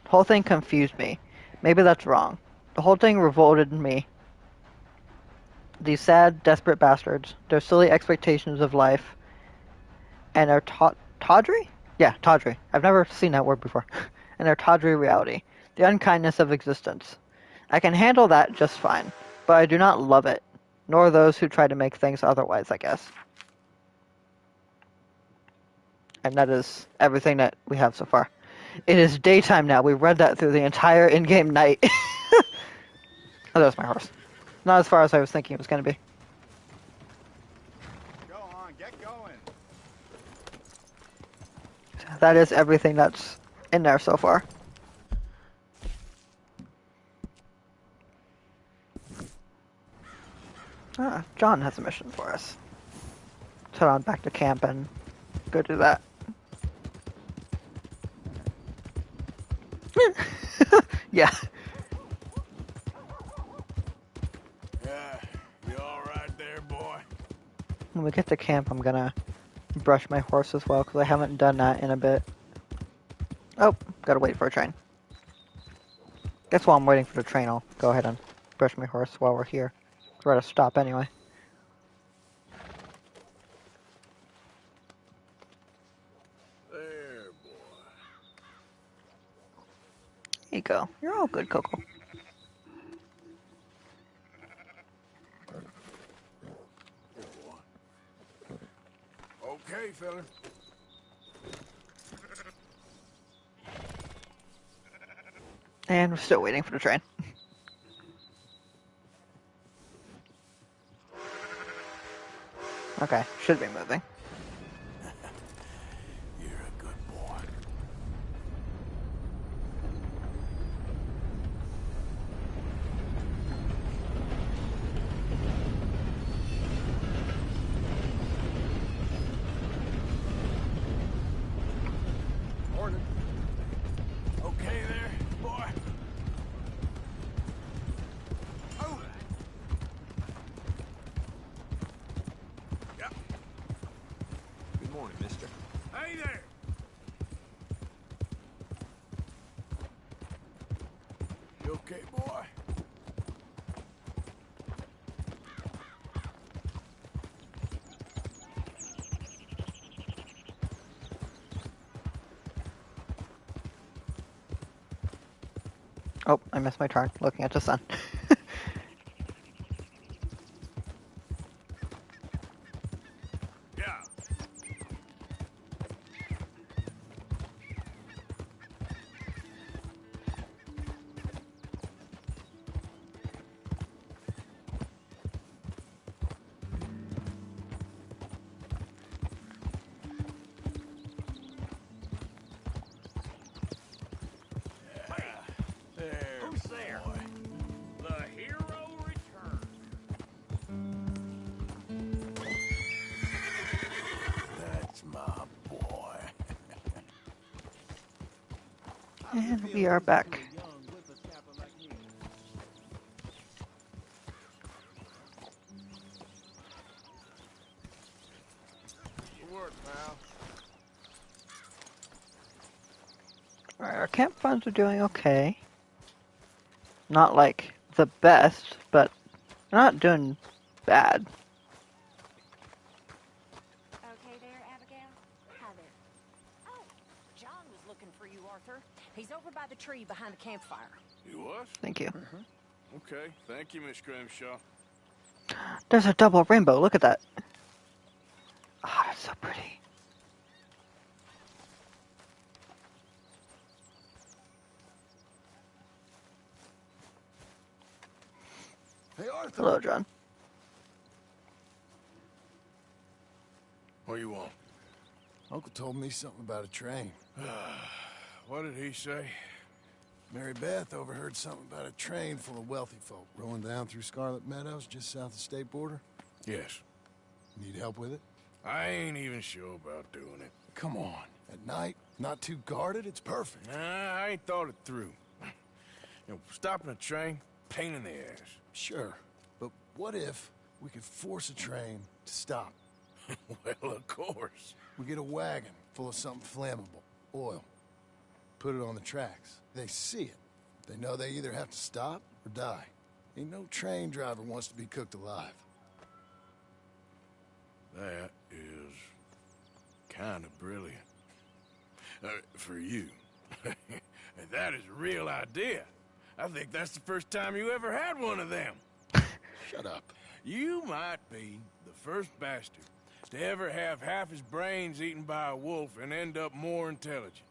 Speaker 3: The whole thing confused me. Maybe that's wrong. The whole thing revolted me. These sad, desperate bastards, their silly expectations of life, and their tawdry? Yeah, tawdry. I've never seen that word before. And their tawdry reality. The unkindness of existence. I can handle that just fine, but I do not love it, nor those who try to make things otherwise, I guess. And that is everything that we have so far. It is daytime now. We read that through the entire in-game night. Oh, that was my horse. Not as far as I was thinking it was going to be.
Speaker 6: Go on, get going.
Speaker 3: That is everything that's in there so far. Ah, John has a mission for us. Let's head on back to camp and go do that. Yeah.
Speaker 2: You all right there, boy?
Speaker 3: When we get to camp, I'm gonna brush my horse as well, because I haven't done that in a bit. Oh, gotta wait for a train. Guess while I'm waiting for the train, I'll go ahead and brush my horse while we're here. We're at a stop anyway.
Speaker 2: There, boy.
Speaker 3: There you go. You're all good, Coco.
Speaker 2: Okay, fella.
Speaker 3: And we're still waiting for the train. Okay, should be moving.
Speaker 2: You're a good boy. Morning. Okay there, boy? Oh! Yeah.
Speaker 11: Good morning, mister.
Speaker 2: Hey there! You okay, boy?
Speaker 3: Oh, I missed my turn, looking at the sun.
Speaker 2: Yeah.
Speaker 3: And we are back.
Speaker 2: Good work, pal.
Speaker 3: Alright, our camp funds are doing okay. Not like the best, but not doing bad.
Speaker 4: Okay there, Abigail? Hi there. Oh, John was looking for you, Arthur. He's over by the tree behind the campfire.
Speaker 2: You was?
Speaker 3: Thank you.
Speaker 2: Okay, thank you, Miss Grimshaw.
Speaker 3: There's a double rainbow. Look at that. Ah, that's so pretty.
Speaker 6: Hey, Arthur.
Speaker 3: Hello, John.
Speaker 2: What do you want?
Speaker 6: Uncle told me something about a train.
Speaker 2: What did he say?
Speaker 6: Mary Beth overheard something about a train full of wealthy folk rolling down through Scarlet Meadows just south of the state border.
Speaker 2: Yes.
Speaker 6: Need help with it?
Speaker 2: I ain't even sure about doing it.
Speaker 6: Come on. At night, not too guarded, it's perfect.
Speaker 2: Nah, I ain't thought it through. You know, stopping a train, pain in the ass.
Speaker 6: Sure, but what if we could force a train to stop?
Speaker 2: Well, of course.
Speaker 6: We get a wagon full of something flammable, oil. Put it on the tracks. They see it. They know they either have to stop or die. Ain't no train driver wants to be cooked alive.
Speaker 2: That is kind of brilliant. For you. That is a real idea. I think that's the first time you ever had one of them.
Speaker 6: Shut up.
Speaker 2: You might be the first bastard to ever have half his brains eaten by a wolf and end up more intelligent.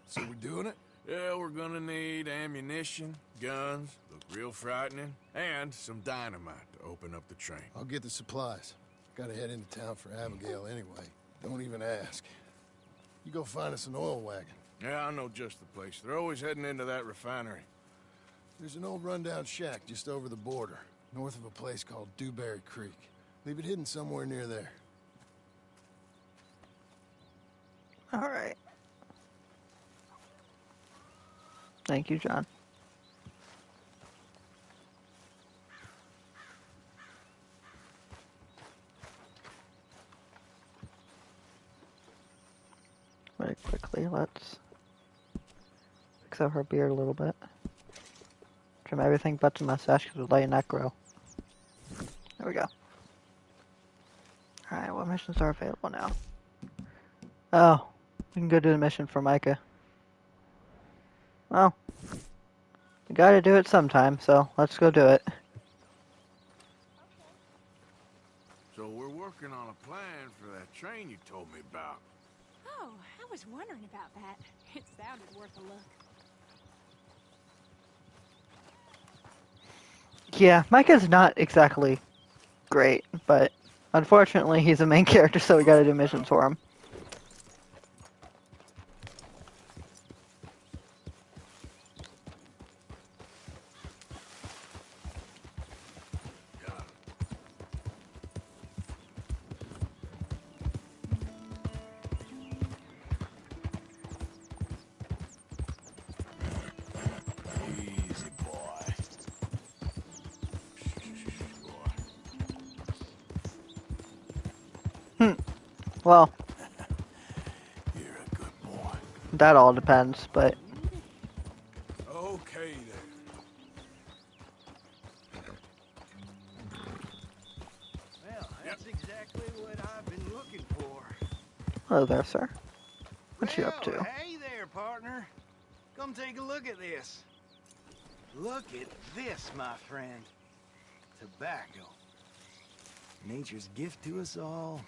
Speaker 6: So we doing it?
Speaker 2: Yeah, we're gonna need ammunition, guns, look real frightening, and some dynamite to open up the train.
Speaker 6: I'll get the supplies. Gotta head into town for Abigail anyway. Don't even ask. You go find us an oil wagon.
Speaker 2: Yeah, I know just the place. They're always heading into that refinery.
Speaker 6: There's an old rundown shack just over the border, north of a place called Dewberry Creek. Leave it hidden somewhere near there.
Speaker 3: Alright. Thank you, John. Very quickly, let's fix up her beard a little bit. Trim everything but the mustache because we're letting that grow. There we go. Alright, what missions are available now? Oh, we can go do the mission for Micah. Well, we gotta do it sometime, so let's go do it.
Speaker 2: So we're working on a plan for that train you told me about.
Speaker 7: Oh, I was wondering about that. It sounded worth a look.
Speaker 3: Yeah, Micah's not exactly great, but unfortunately he's a main character, so we gotta do missions for him.
Speaker 2: Easy, boy.
Speaker 3: Well,
Speaker 2: You're a good boy.
Speaker 3: that all depends, but
Speaker 2: Okay, then.
Speaker 12: Well, that's exactly what I've been looking for.
Speaker 3: hello there, sir. What you up to?
Speaker 12: Hey there, partner. Come take a look at this. Look at this, my friend. Tobacco. Nature's gift to us all.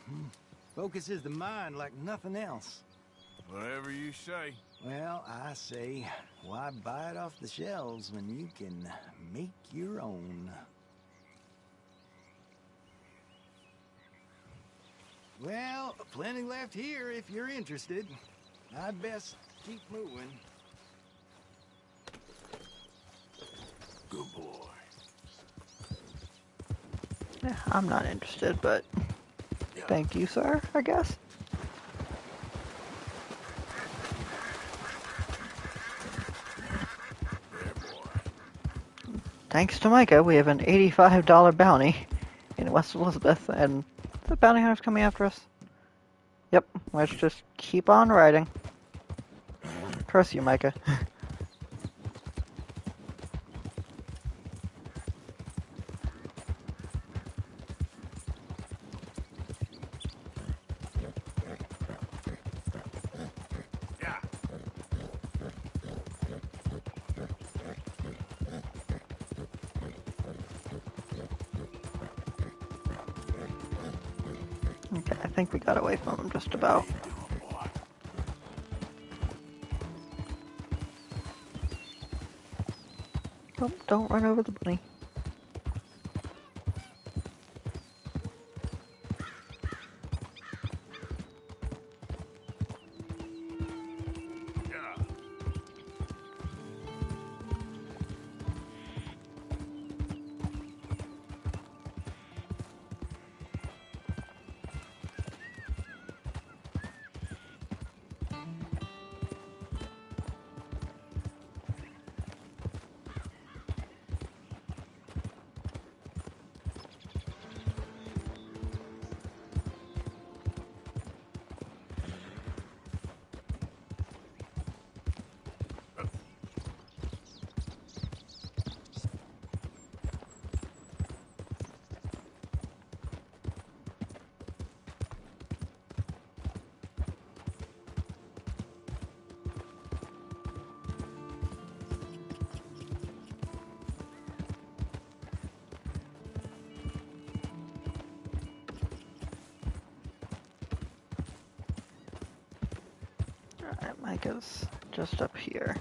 Speaker 12: Focuses the mind like nothing else.
Speaker 2: Whatever you say.
Speaker 12: Well, I say, why buy it off the shelves when you can make your own? Well, plenty left here if you're interested. I'd best keep moving.
Speaker 2: Good boy.
Speaker 3: Yeah, I'm not interested, but thank you, sir, I guess. Thanks to Micah, we have an $85 bounty in West Elizabeth, and the bounty hunter's coming after us. Yep, let's just keep on riding. Trust you, Micah. Okay, I think we got away from him just about. Oh, don't run over the bunny. Alright, Micah's just up here.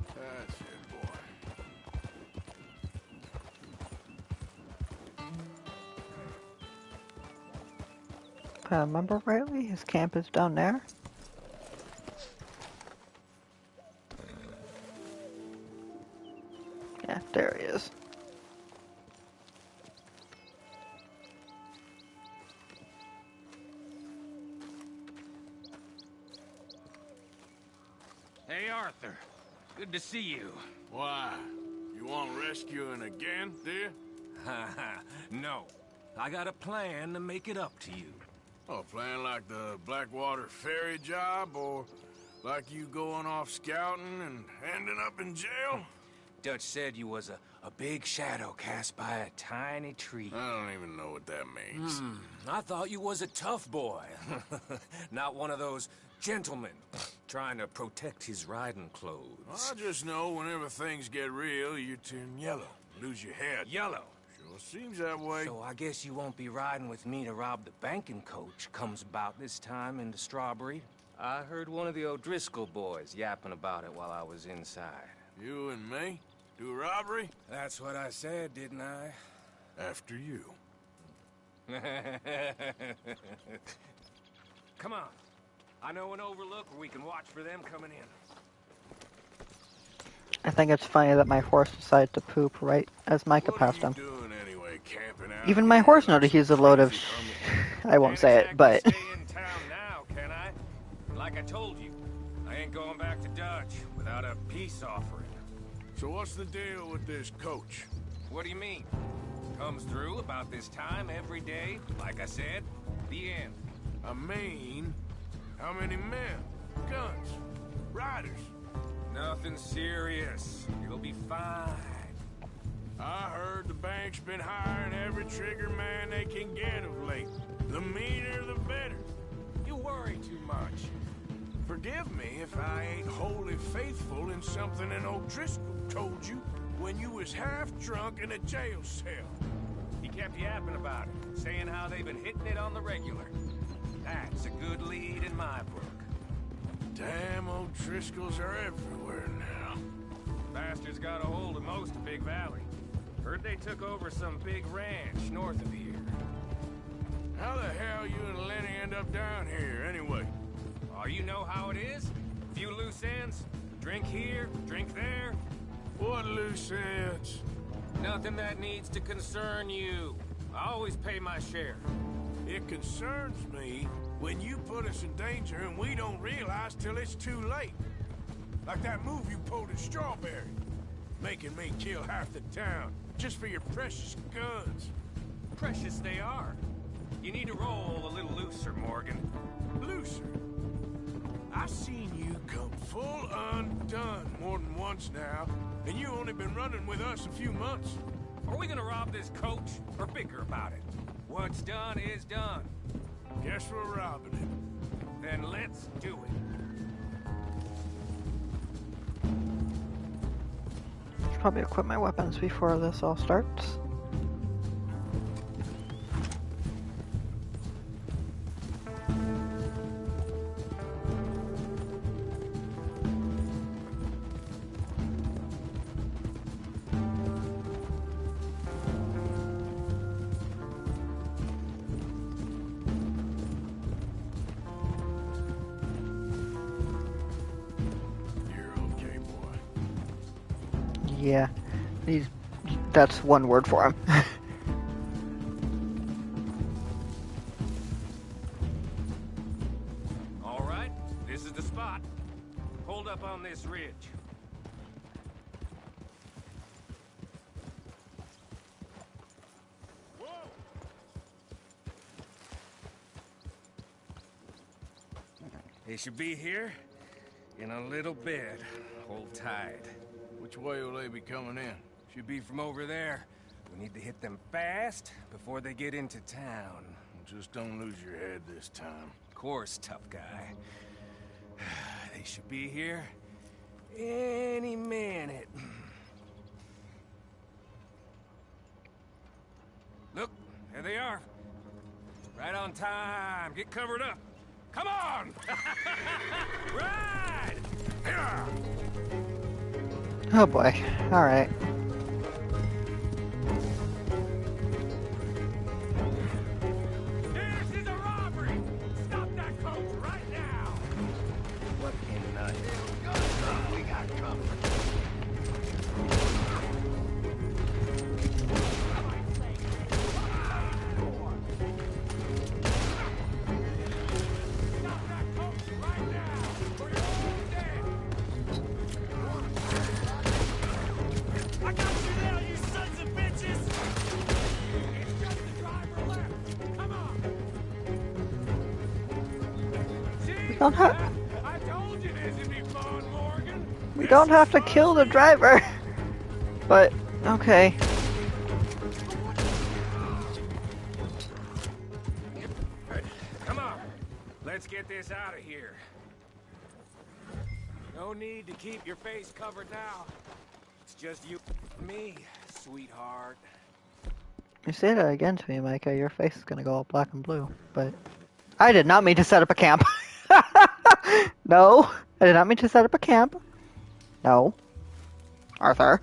Speaker 2: That's it, boy.
Speaker 3: If I remember rightly, his camp is down there. Yeah, there he is.
Speaker 5: Hey, Arthur. Good to see you.
Speaker 2: Why? You want rescuing again, dear?
Speaker 5: No. I got a plan to make it up to you.
Speaker 2: Oh, a plan like the Blackwater ferry job, or like you going off scouting and ending up in jail?
Speaker 5: Dutch said you was a big shadow cast by a tiny tree.
Speaker 2: I don't even know what that means.
Speaker 5: I thought you was a tough boy. Not one of those gentlemen trying to protect his riding clothes.
Speaker 2: I just know whenever things get real, you turn yellow, lose your head.
Speaker 5: Yellow.
Speaker 2: Sure seems that way.
Speaker 5: So I guess you won't be riding with me to rob the banking coach comes about this time into Strawberry. I heard one of the O'Driscoll boys yapping about it while I was inside.
Speaker 2: You and me? Do a robbery?
Speaker 5: That's what I said, didn't I?
Speaker 2: After you.
Speaker 5: Come on. I know an overlook where we can watch for them coming in.
Speaker 3: I think it's funny that my horse decided to poop right as Micah passed him.
Speaker 2: Doing anyway, camping out
Speaker 3: Even my horse knows he's a load of I won't say it, but...
Speaker 5: Stay in town now, can I? Like I told you, I ain't going back to Dutch without a peace offering.
Speaker 2: So what's the deal with this coach?
Speaker 5: What do you mean? Comes through about this time every day, like I said. The end.
Speaker 2: I mean, how many men? Guns? Riders?
Speaker 5: Nothing serious. You'll be fine.
Speaker 2: I heard the bank's been hiring every trigger man they can get of late. The meaner, the better. You worry too much. Forgive me if I ain't wholly faithful in something an O'Driscoll told you when you was half drunk in a jail cell.
Speaker 5: He kept yapping about it, saying how they've been hitting it on the regular. That's a good lead in my book.
Speaker 2: Damn O'Driscolls are everywhere now.
Speaker 5: Bastards got a hold of most of Big Valley. Heard they took over some big ranch north of here.
Speaker 2: How the hell you and Lenny end up down here, anyway?
Speaker 5: Oh, you know how it is? Few loose ends. Drink here, drink there.
Speaker 2: What loose ends?
Speaker 5: Nothing that needs to concern you. I always pay my share.
Speaker 13: It concerns me when you put us in danger and we don't realize till it's too late. Like that move you pulled in Strawberry. Making me kill half the town, just for your precious guns.
Speaker 5: Precious they are. You need to roll a little looser, Morgan.
Speaker 13: Looser? I've seen you come full undone more than once now, and you only been running with us a few months.
Speaker 5: Are we gonna rob this coach, or bicker about it? What's done is done.
Speaker 13: Guess we're robbing him.
Speaker 5: Then let's do it.
Speaker 3: Should probably equip my weapons before this all starts. Yeah, that's one word for him.
Speaker 5: All right, this is the spot. Hold up on this ridge. Whoa! They should be here in a little bit. Hold tight.
Speaker 2: Which way will they be coming in?
Speaker 5: Should be from over there. We need to hit them fast before they get into town.
Speaker 2: Just don't lose your head this time.
Speaker 5: Of course, tough guy. They should be here any minute. Look, there they are. Right on time. Get covered up. Come on! Ride! Yeah.
Speaker 3: Oh boy. Alright.
Speaker 5: This is a robbery! Stop that coach right now!
Speaker 12: What in the hell we got coming?
Speaker 5: Stop that coach right now! Or you're all dead! I got you now, you sons of bitches! It's just the driver left! Come on!
Speaker 3: We don't have.
Speaker 5: I told you this would be fun, Morgan!
Speaker 3: We don't have to kill the driver. But okay.
Speaker 5: Come on, let's get this out of here. No need to keep your face covered now. It's just you and me, sweetheart.
Speaker 3: You say that again to me, Micah, your face is gonna go all black and blue. But I did not mean to set up a camp. No, I did not mean to set up a camp. No. Arthur.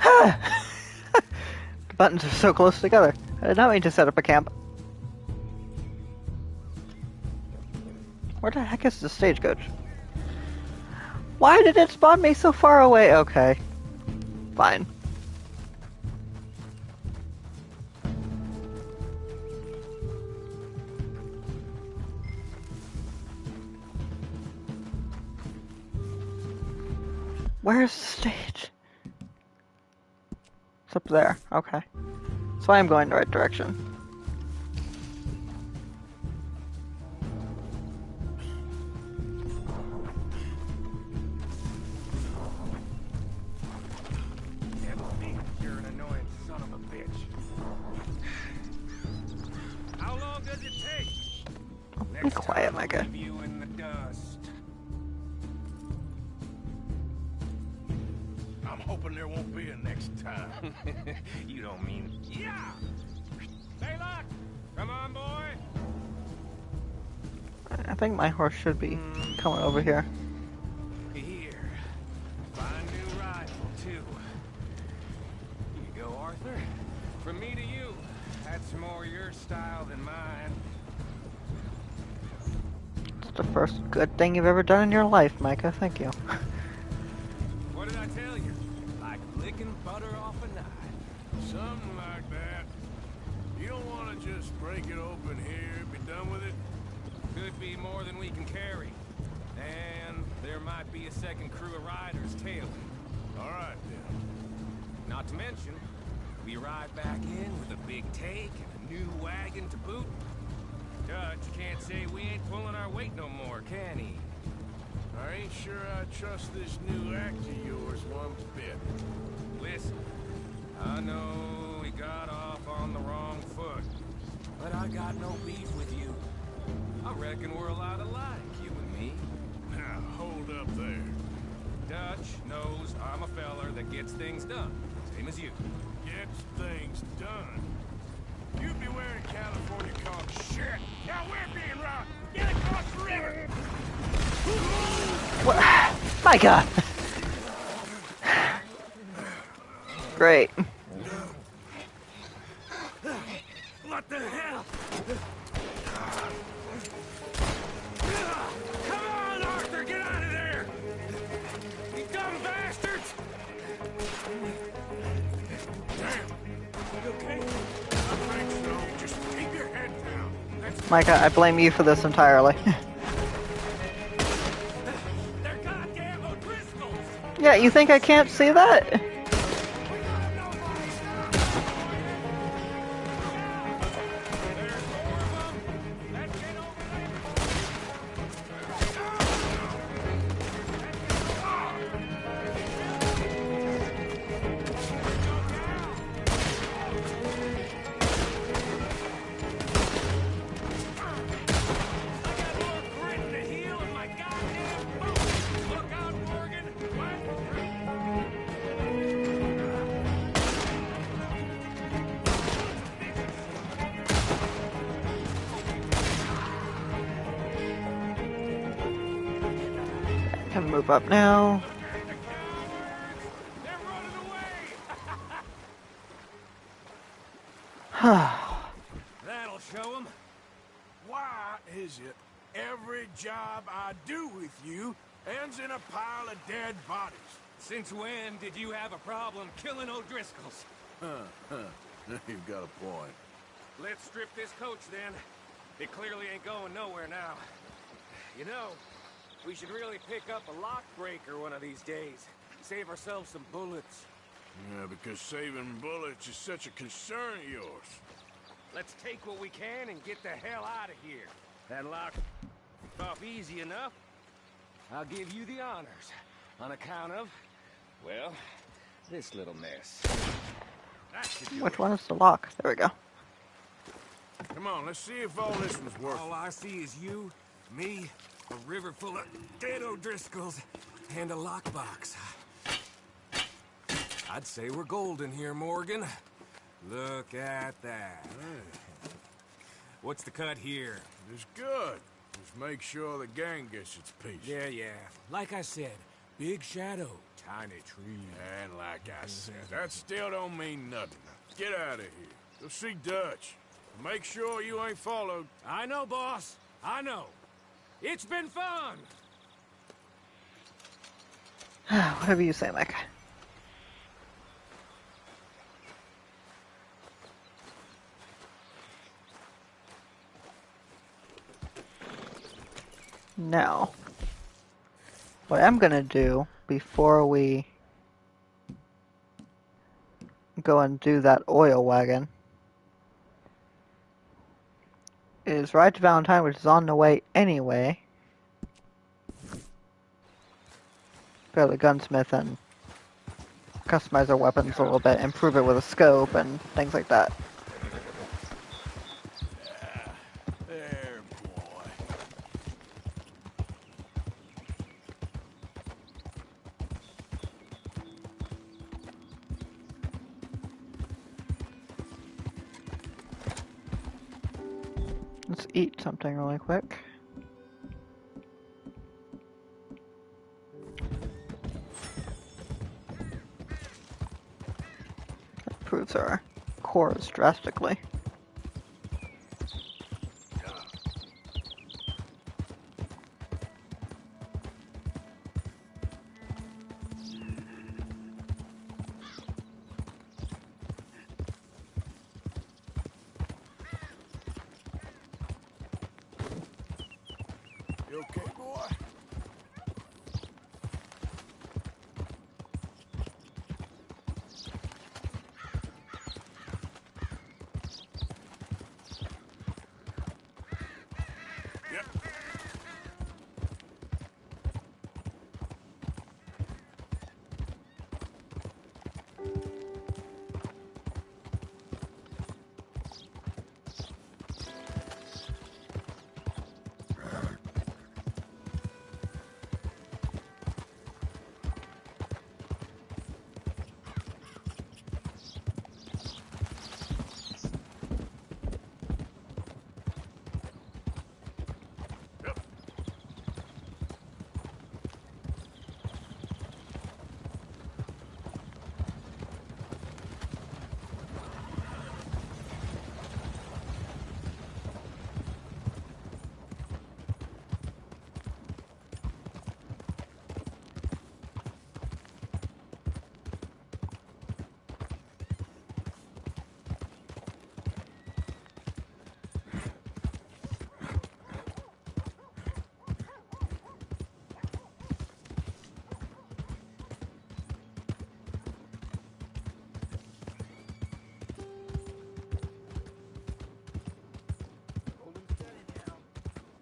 Speaker 3: The buttons are so close together. I did not mean to set up a camp. Where the heck is the stagecoach? Why did it spawn me so far away? Okay. Fine. Where's the stage? It's up there. Okay. So I am going the right direction.
Speaker 5: You're an annoying son of a bitch. How long does it take?
Speaker 3: Be quiet, Micah.
Speaker 5: Leave you in the dust.
Speaker 13: I'm hoping there won't be a next time.
Speaker 5: You don't mean... Yeah! Say luck! Come on, boy!
Speaker 3: I think my horse should be coming over here.
Speaker 5: Here. Fine new rifle, too. Here you go, Arthur. From me to you. That's more your style than mine.
Speaker 3: the first good thing you've ever done in your life, Micah. Thank you.
Speaker 5: What did I tell you? Like licking butter off a knife.
Speaker 13: Something like that. You don't want to just break it open here, be done with it?
Speaker 5: Could be more than we can carry. And there might be a second crew of riders tailing.
Speaker 13: All right, then.
Speaker 5: Not to mention, we ride back in with a big take and a new wagon to boot. Dutch can't say we ain't pulling our weight no more, can he?
Speaker 13: I ain't sure I trust this new act of yours one bit.
Speaker 5: Listen, I know we got off on the wrong foot, but I got no beef with you. I reckon we're a lot alike, you and me.
Speaker 13: Now, hold up there.
Speaker 5: Dutch knows I'm a feller that gets things done, same as you.
Speaker 13: Gets things done. You be wearing California called shit. Now we're being robbed. Get across the river.
Speaker 3: What? Micah! Great.
Speaker 5: What the hell? Come on, Arthur, get out of there! You dumb bastards!
Speaker 13: Damn. You okay? I think so. Just keep your head down. That's
Speaker 3: Micah, I blame you for this entirely.
Speaker 5: They're goddamn O'Driscolls!
Speaker 3: Yeah, you think I can't see that? Can move up now.
Speaker 5: That'll show them.
Speaker 13: why is it every job I do with you ends in a pile of dead bodies?
Speaker 5: Since when did you have a problem killing O'Driscolls?
Speaker 2: You've got a point.
Speaker 5: Let's strip this coach then. It clearly ain't going nowhere now. You know, we should really pick up a lock breaker one of these days. Save ourselves some bullets.
Speaker 13: Yeah, because saving bullets is such a concern of yours.
Speaker 5: Let's take what we can and get the hell out of here. That lock off easy enough. I'll give you the honors on account of, well, this little mess. That should do
Speaker 3: Which
Speaker 5: it.
Speaker 3: one is the lock? There we go.
Speaker 13: Come on, let's see if all this was worth
Speaker 5: All I see is you, me, a river full of dead O'Driscolls, and a lockbox. I'd say we're golden here, Morgan. Look at that. What's the cut here?
Speaker 13: It's good. Just make sure the gang gets its piece.
Speaker 5: Yeah. Like I said, big shadow, tiny tree.
Speaker 13: And like I said, that still don't mean nothing. Get out of here. Go see Dutch. Make sure you ain't followed.
Speaker 5: I know, boss. I know. It's been fun.
Speaker 3: Whatever you say, Mike. Now, what I'm gonna do before we go and do that oil wagon is ride to Valentine, which is on the way anyway. Go to the gunsmith and customize our weapons a little bit, improve it with a scope and things like that.
Speaker 13: There, boy.
Speaker 3: Let's eat something really quick. Improves our cores drastically.
Speaker 13: okay, boy? Yep.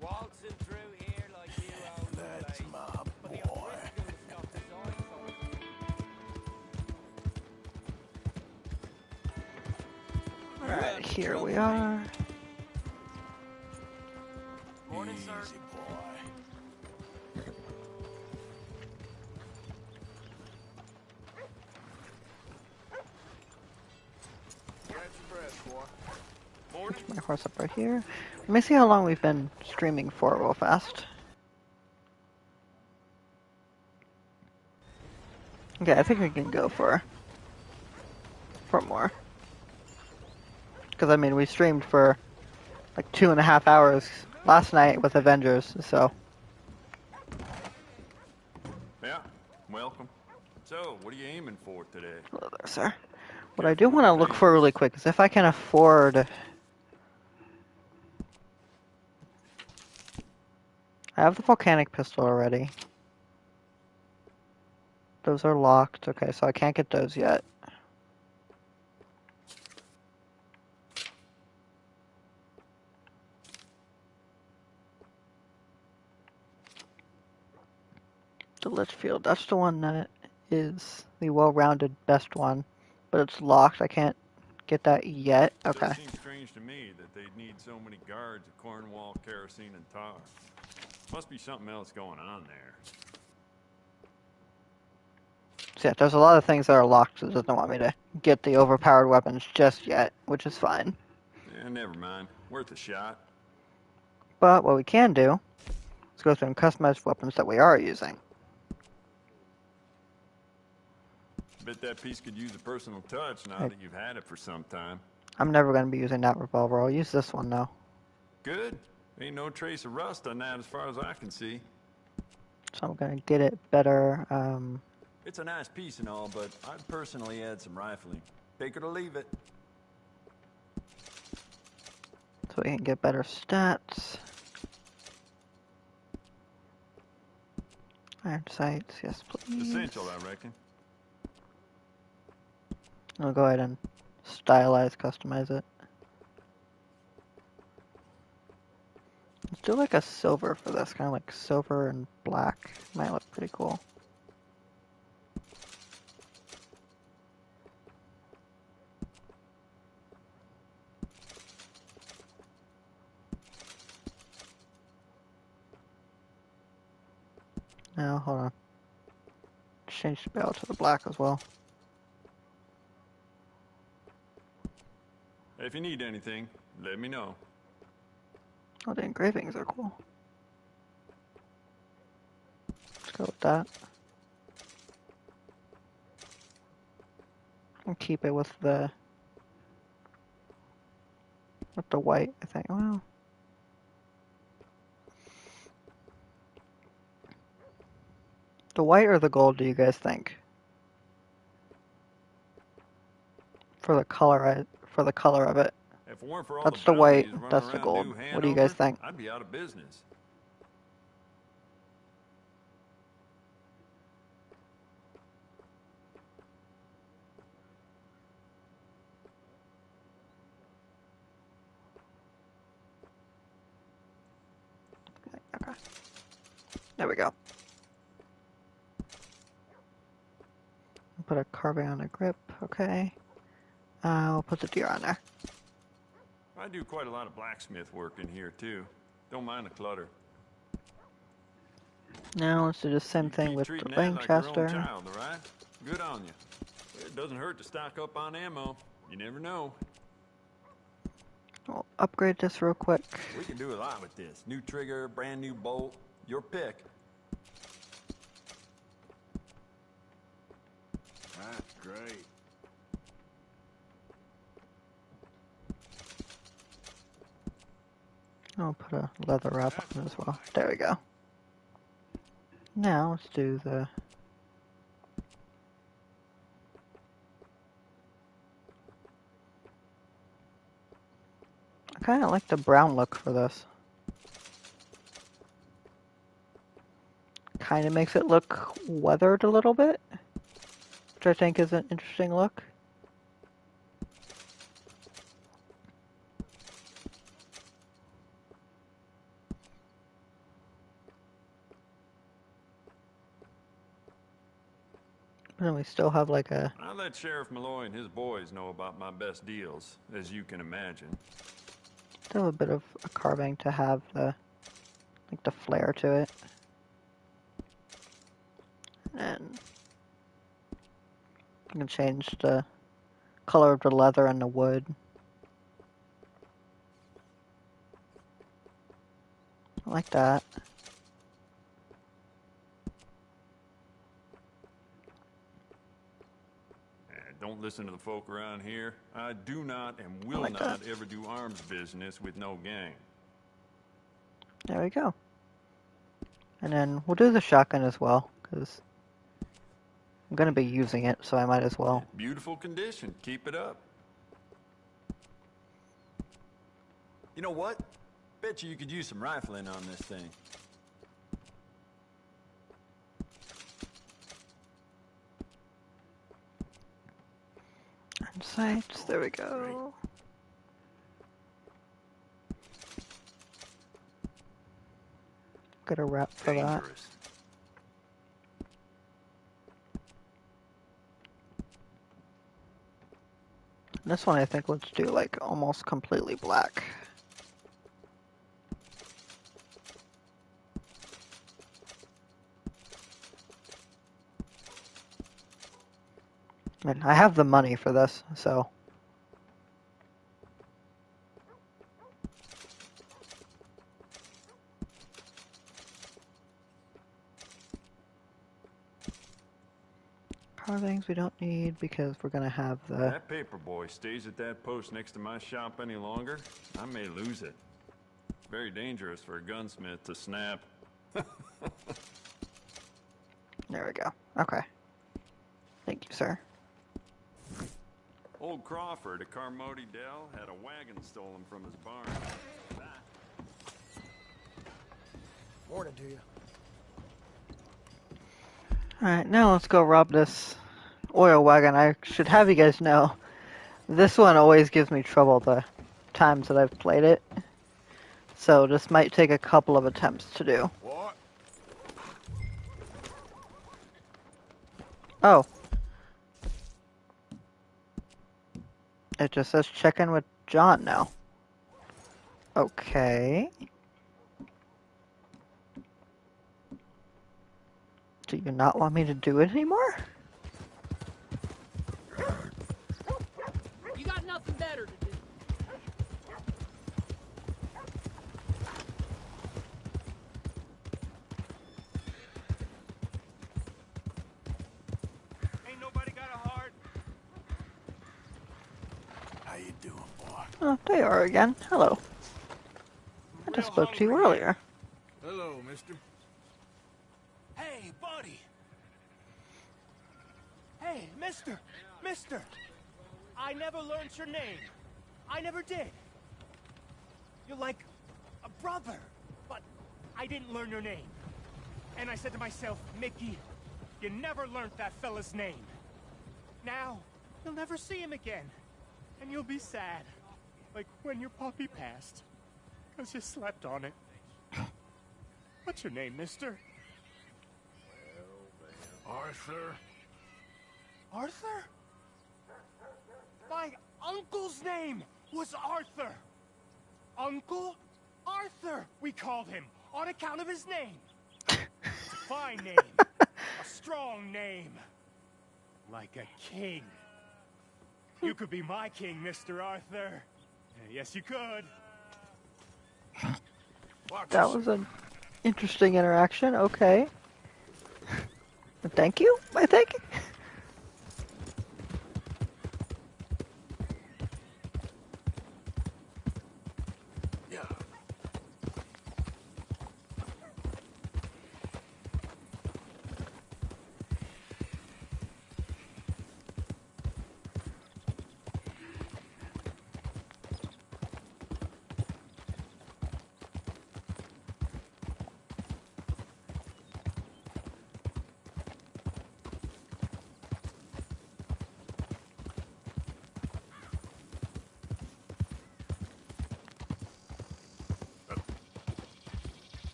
Speaker 5: Waltzing through here like you own the
Speaker 13: That's
Speaker 5: place.
Speaker 13: my
Speaker 5: But the
Speaker 13: boy.
Speaker 5: O'Driscoll's got his eyes on us.
Speaker 3: Alright, here we are.
Speaker 5: Morning, sir.
Speaker 13: Easy, boy. Catch your breath, boy. Morning.
Speaker 3: My horse up right here. Let me see how long we've been streaming for real fast. Okay, I think we can go for more. Because, I mean, we streamed for like 2.5 hours last night with Avengers, so.
Speaker 11: Yeah, welcome. So, what are you aiming for today?
Speaker 3: Hello there, sir. What I do want to look for really quick is if I can afford... I have the volcanic pistol already. Those are locked. Okay, so I can't get those yet. The Litchfield, that's the one that is the well-rounded best one, but it's locked. I can't get that yet. Okay.
Speaker 11: It seems strange to me that they'd need so many guards of Cornwall, kerosene, and tar. Must be something else going on there.
Speaker 3: So yeah, there's a lot of things that are locked, so it doesn't want me to get the overpowered weapons just yet, which is fine.
Speaker 11: Yeah, never mind. Worth a shot.
Speaker 3: But what we can do is go through and customize weapons that we are using.
Speaker 11: Bet that piece could use a personal touch now
Speaker 3: Hey.
Speaker 11: that you've had it for some time.
Speaker 3: I'm never going to be using that revolver. I'll use this one, though.
Speaker 11: Good. Ain't no trace of rust on that as far as I can see.
Speaker 3: So I'm going to get it better.
Speaker 11: It's a nice piece and all, but I'd personally add some rifling. Take it or leave it.
Speaker 3: So we can get better stats. Iron sights, yes please.
Speaker 11: Essential, I reckon.
Speaker 3: I'll go ahead and stylize, customize it. Let's do like a silver for this, kind of like silver and black. Might look pretty cool. Now, hold on. Change the bell to the black as well.
Speaker 11: If you need anything, let me know.
Speaker 3: Oh, the engravings are cool. Let's go with that. And keep it with the white, I think. Well, the white or the gold, do you guys think? For the color of it.
Speaker 11: If it weren't for all
Speaker 3: That's
Speaker 11: the
Speaker 3: the white,
Speaker 11: bounties running
Speaker 3: that's the
Speaker 11: around
Speaker 3: gold.
Speaker 11: New
Speaker 3: What do you guys
Speaker 11: Hanover,
Speaker 3: think?
Speaker 11: I'd be out of business.
Speaker 3: There we go. Put a carving on a grip, okay. I'll put the deer on there.
Speaker 11: I do quite a lot of blacksmith work in here, too. Don't mind the clutter.
Speaker 3: Now let's do the same thing with the Winchester.
Speaker 11: Like your own child, all right? Good on you. It doesn't hurt to stock up on ammo. You never know.
Speaker 3: We'll upgrade this real quick.
Speaker 11: We can do a lot with this. New trigger, brand new bolt. Your pick.
Speaker 2: That's great.
Speaker 3: I'll put a leather wrap on it as well. There we go. Now let's do the... I kind of like the brown look for this. Kind of makes it look weathered a little bit, which I think is an interesting look. And we still have like a...
Speaker 11: I let Sheriff Malloy and his boys know about my best deals, as you can imagine.
Speaker 3: Still a bit of a carving to have the, like the flair to it. And you can change the color of the leather and the wood. I like that.
Speaker 11: Don't listen to the folk around here. I do not and will not ever do arms business with no gang.
Speaker 3: There we go. And then we'll do the shotgun as well, because I'm going to be using it, so I might as well.
Speaker 11: Beautiful condition. Keep it up. You know what? Bet you could use some rifling on this thing.
Speaker 3: And sights, there we go. Got a wrap for that. This one I think let's do like almost completely black. I mean, I have the money for this, so. Carvings we don't need because we're gonna have the...
Speaker 11: That paper boy stays at that post next to my shop any longer, I may lose it. Very dangerous for a gunsmith to snap.
Speaker 3: There we go. Okay. Thank you, sir.
Speaker 11: Old Crawford at Carmody Dell had a wagon stolen from his barn.
Speaker 12: Morning to you.
Speaker 3: Alright, now let's go rob this oil wagon. I should have you guys know, this one always gives me trouble the times that I've played it. So this might take a couple of attempts to do.
Speaker 13: What?
Speaker 3: Oh. It just says check in with John now. Okay. Do you not want me to do it anymore?
Speaker 14: You got nothing better to do.
Speaker 13: Ain't nobody got a heart. How you doing, boy?
Speaker 3: Oh, there you are again. Hello. I just spoke to you earlier.
Speaker 2: Hello, mister.
Speaker 12: Hey, buddy! Hey, mister! Mister! I never learned your name. I never did. You're like a brother, but I didn't learn your name. And I said to myself, Mickey, you never learned that fella's name. Now, you'll never see him again. And you'll be sad. Like when your puppy passed. 'Cause you slept on it. What's your name, mister?
Speaker 13: Arthur?
Speaker 5: Arthur? My uncle's name was Arthur. Uncle Arthur, we called him, on account of his name. It's a fine name, a strong name, like a king. You could be my king, Mr. Arthur. Yes, you could.
Speaker 3: That was an interesting interaction. Okay. Thank you, I think.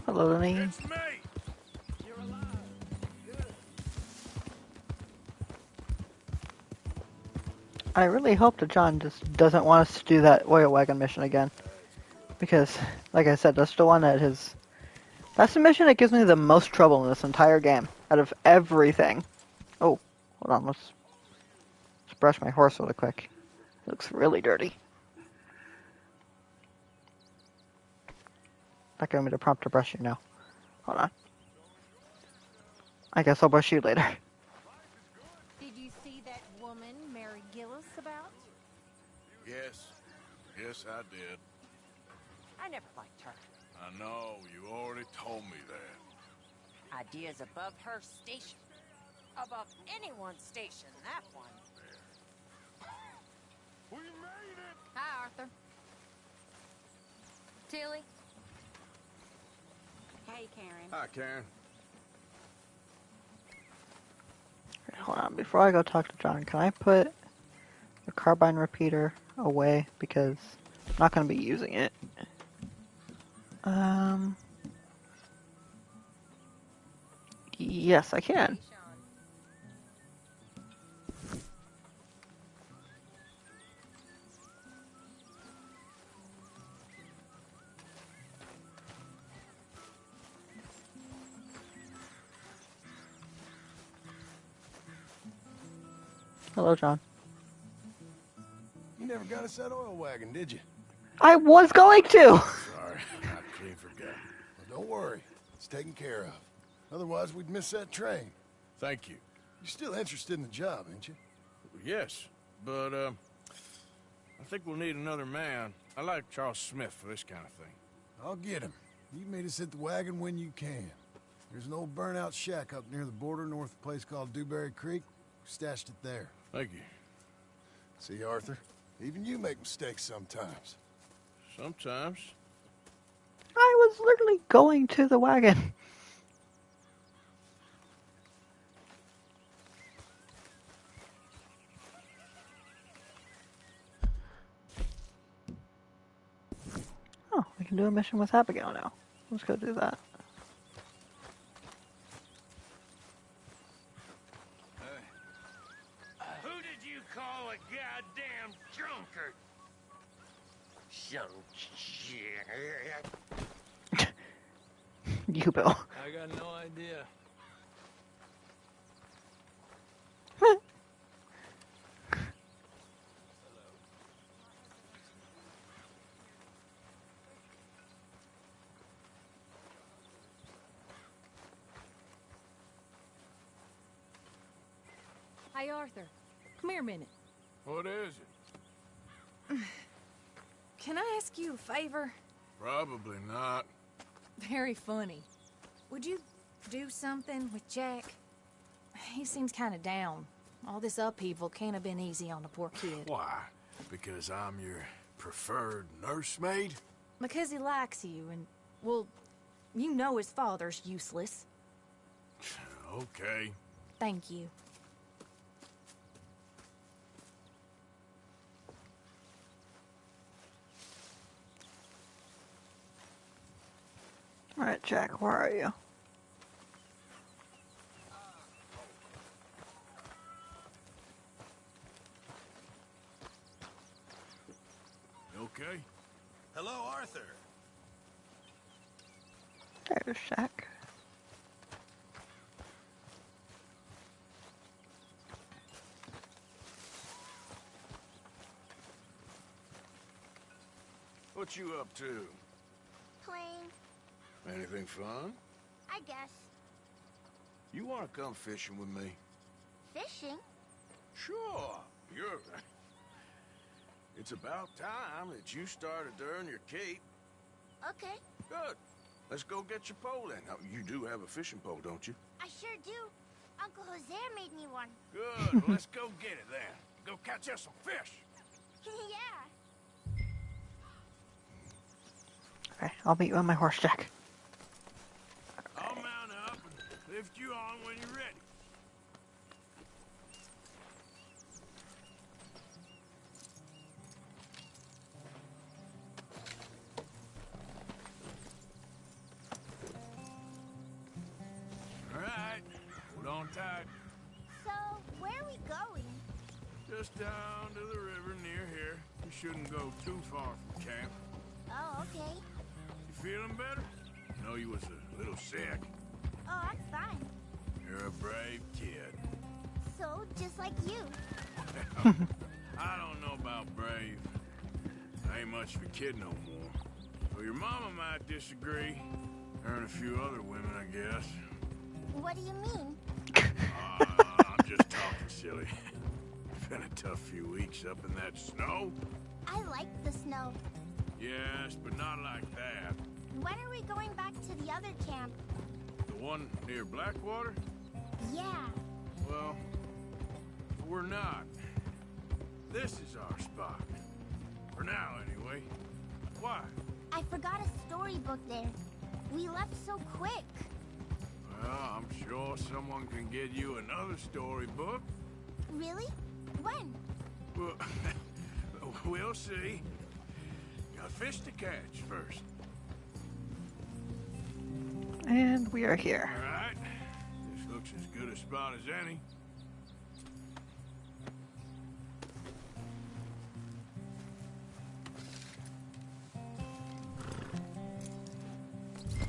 Speaker 3: Hello, Lenny.
Speaker 13: It's me!
Speaker 5: You're alive. Good.
Speaker 3: I really hope that John just doesn't want us to do that oil wagon mission again. Because, like I said, that's the one that is... That's the mission that gives me the most trouble in this entire game. Out of everything. Oh, hold on, let's brush my horse really quick. It looks really dirty. Not giving me the prompt to brush you now. Hold on. I guess I'll brush you later.
Speaker 4: Did you see that woman, Mary Gillis, about?
Speaker 13: Yes. Yes, I did.
Speaker 4: I never liked her.
Speaker 13: I know, you already told me that.
Speaker 4: Ideas above her station. Above anyone's station, that one.
Speaker 13: We made it!
Speaker 4: Hi, Arthur. Tilly.
Speaker 9: Hey, Karen.
Speaker 2: Hi, Karen.
Speaker 3: Hold on, before I go talk to John, can I put the carbine repeater away? Because I'm not going to be using it. Yes, I can. Hello, John.
Speaker 6: You never got us that oil wagon, did you?
Speaker 3: I was going to!
Speaker 6: Sorry, I clean forgot. Well, don't worry. It's taken care of. Otherwise, we'd miss that train.
Speaker 2: Thank you.
Speaker 6: You're still interested in the job, ain't you?
Speaker 2: Yes, but, I think we'll need another man. I like Charles Smith for this kind of thing.
Speaker 6: I'll get him. You meet us at the wagon when you can. There's an old burnout shack up near the border north of a place called Dewberry Creek. We stashed it there.
Speaker 2: Thank you.
Speaker 6: See, Arthur? Even you make mistakes sometimes.
Speaker 2: Sometimes.
Speaker 3: I was literally going to the wagon. Oh, we can do a mission with Abigail now. Let's go do that.
Speaker 5: Who did you call a goddamn drunkard? Some shit.
Speaker 3: You, Bill.
Speaker 11: I got no idea.
Speaker 7: Hey, Arthur. Come here a minute.
Speaker 13: What is it?
Speaker 7: Can I ask you a favor?
Speaker 13: Probably not.
Speaker 7: Very funny. Would you do something with Jack? He seems kind of down. All this upheaval can't have been easy on the poor kid.
Speaker 2: Why? Because I'm your
Speaker 13: preferred nursemaid?
Speaker 7: Because he likes you, and, well, you know his father's useless.
Speaker 13: Okay.
Speaker 7: Thank you.
Speaker 3: Alright, Jack, where are you?
Speaker 13: Okay.
Speaker 12: Hello, Arthur.
Speaker 3: There's Jack.
Speaker 2: What you up to?
Speaker 1: Playing,
Speaker 2: Anything fun?
Speaker 1: I guess.
Speaker 2: You want to come fishing with me?
Speaker 1: Fishing?
Speaker 2: Sure. You're... It's about time that you started to earn your keep.
Speaker 1: Okay,
Speaker 2: Good. Let's go get your pole then. Now, you do have a fishing pole, don't you?
Speaker 1: I sure do. Uncle Jose made me one.
Speaker 2: Good. Well, let's go get it then. Go catch us some fish.
Speaker 1: Yeah.
Speaker 3: Okay, I'll meet you on my horse, Jack.
Speaker 13: I'll mount up and lift you on when you're ready. All right, hold on tight.
Speaker 1: So, where are we going?
Speaker 13: Just down to the river near here. You shouldn't go too far from camp.
Speaker 1: Oh, okay.
Speaker 13: You feeling better? I know you was a little sick.
Speaker 1: Oh, I'm fine.
Speaker 13: You're a brave kid.
Speaker 1: So, just like you.
Speaker 13: I don't know about brave. I ain't much of a kid no more. Well, your mama might disagree. Her and a few other women, I guess.
Speaker 1: What do you mean?
Speaker 13: I'm just talking silly. It's been a tough few weeks up in that snow.
Speaker 1: I like the snow.
Speaker 13: Yes, but not like that.
Speaker 1: When are we going back to the other camp?
Speaker 13: The one near Blackwater?
Speaker 1: Yeah.
Speaker 13: Well, we're not. This is our spot. For now, anyway. Why?
Speaker 1: I forgot a storybook there. We left so quick.
Speaker 13: Well, I'm sure someone can get you another storybook.
Speaker 1: Really? When?
Speaker 13: Well, we'll see. Got fish to catch first.
Speaker 3: And we are here.
Speaker 13: All right. This looks as good a spot as any.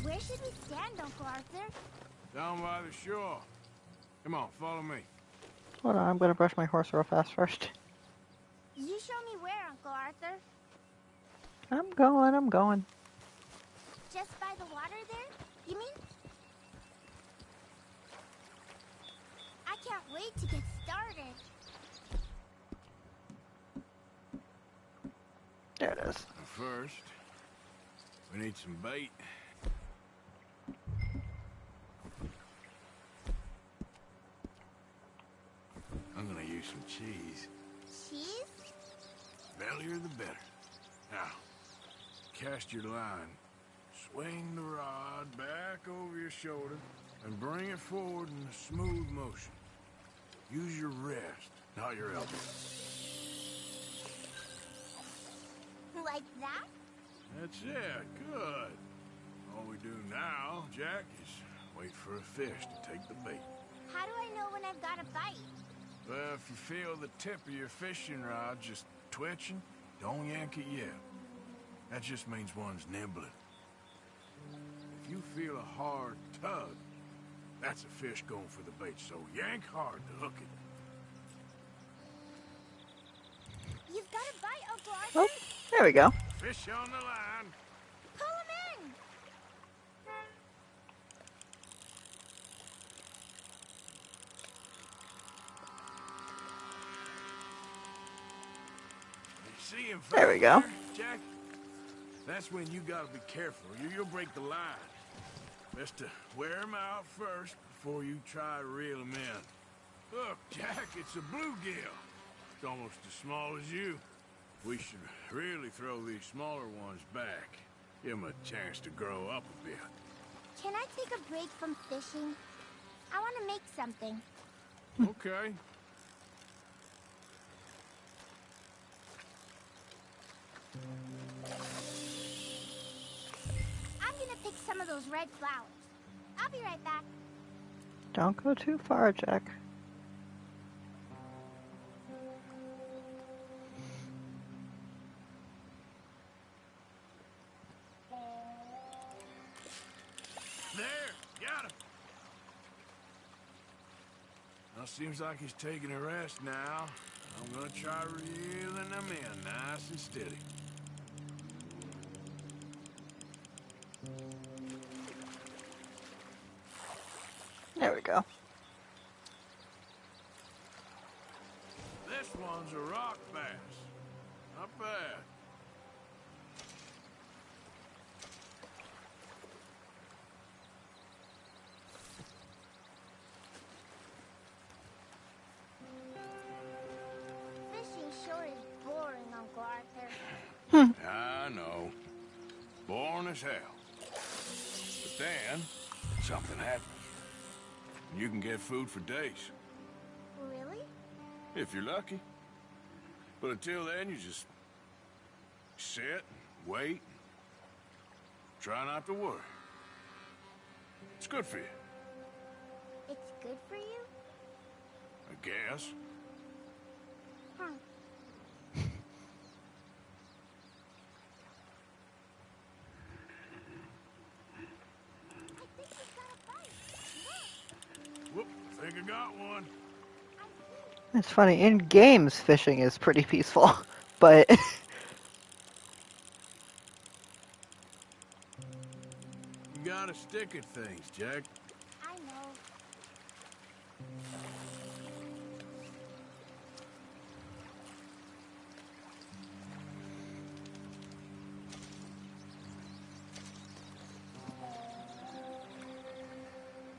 Speaker 1: Where should we stand, Uncle Arthur?
Speaker 13: Down by the shore. Come on, follow me.
Speaker 3: Hold on, I'm gonna brush my horse real fast first.
Speaker 1: You show me where, Uncle Arthur.
Speaker 3: I'm going.
Speaker 1: Just by the water there, you mean? I can't wait to get started.
Speaker 3: There it is.
Speaker 13: First, we need some bait. I'm gonna use some cheese.
Speaker 1: Cheese?
Speaker 13: Bellier the better. Now, cast your line. Swing the rod back over your shoulder and bring it forward in a smooth motion. Use your wrist, not your elbow.
Speaker 1: Like that?
Speaker 13: That's it. Good. All we do now, Jack, is wait for a fish to take the bait.
Speaker 1: How do I know when I've got a bite?
Speaker 13: Well, if you feel the tip of your fishing rod just twitching, don't yank it yet. That just means one's nibbling. If you feel a hard tug, that's a fish going for the bait, so yank hard to hook it.
Speaker 1: You've got a bite, Uncle Arthur.
Speaker 3: Oh, there we go.
Speaker 13: Fish on the line.
Speaker 1: Pull him in.
Speaker 13: See him
Speaker 3: There we go.
Speaker 13: Jack? That's when you gotta be careful. You'll break the line. Best to wear him out first before you try to reel him in. Look, Jack, it's a bluegill. It's almost as small as you.
Speaker 2: We should really throw these smaller ones back. Give them a chance to grow up a bit.
Speaker 15: Can I take a break from fishing? I want to make something.
Speaker 2: Okay.
Speaker 15: I'm gonna pick some of those red flowers. I'll be right back.
Speaker 3: Don't go too far, Jack.
Speaker 2: There, got him. Well, seems like he's taking a rest now. I'm gonna try reeling him in nice and steady.
Speaker 3: There we go.
Speaker 2: This one's a rock bass. Not bad.
Speaker 15: Fishing sure is boring, Uncle Arthur.
Speaker 2: I know. Boring as hell. But then, something happens. You can get food for days.
Speaker 15: Really?
Speaker 2: If you're lucky. But until then, you just sit, wait, try not to worry. It's good for you,
Speaker 15: It's good for you?
Speaker 2: I guess.
Speaker 15: Huh.
Speaker 2: Whoop, think I got one.
Speaker 3: It's funny, in games fishing is pretty peaceful, but
Speaker 2: You gotta stick at things, Jack.
Speaker 15: I know.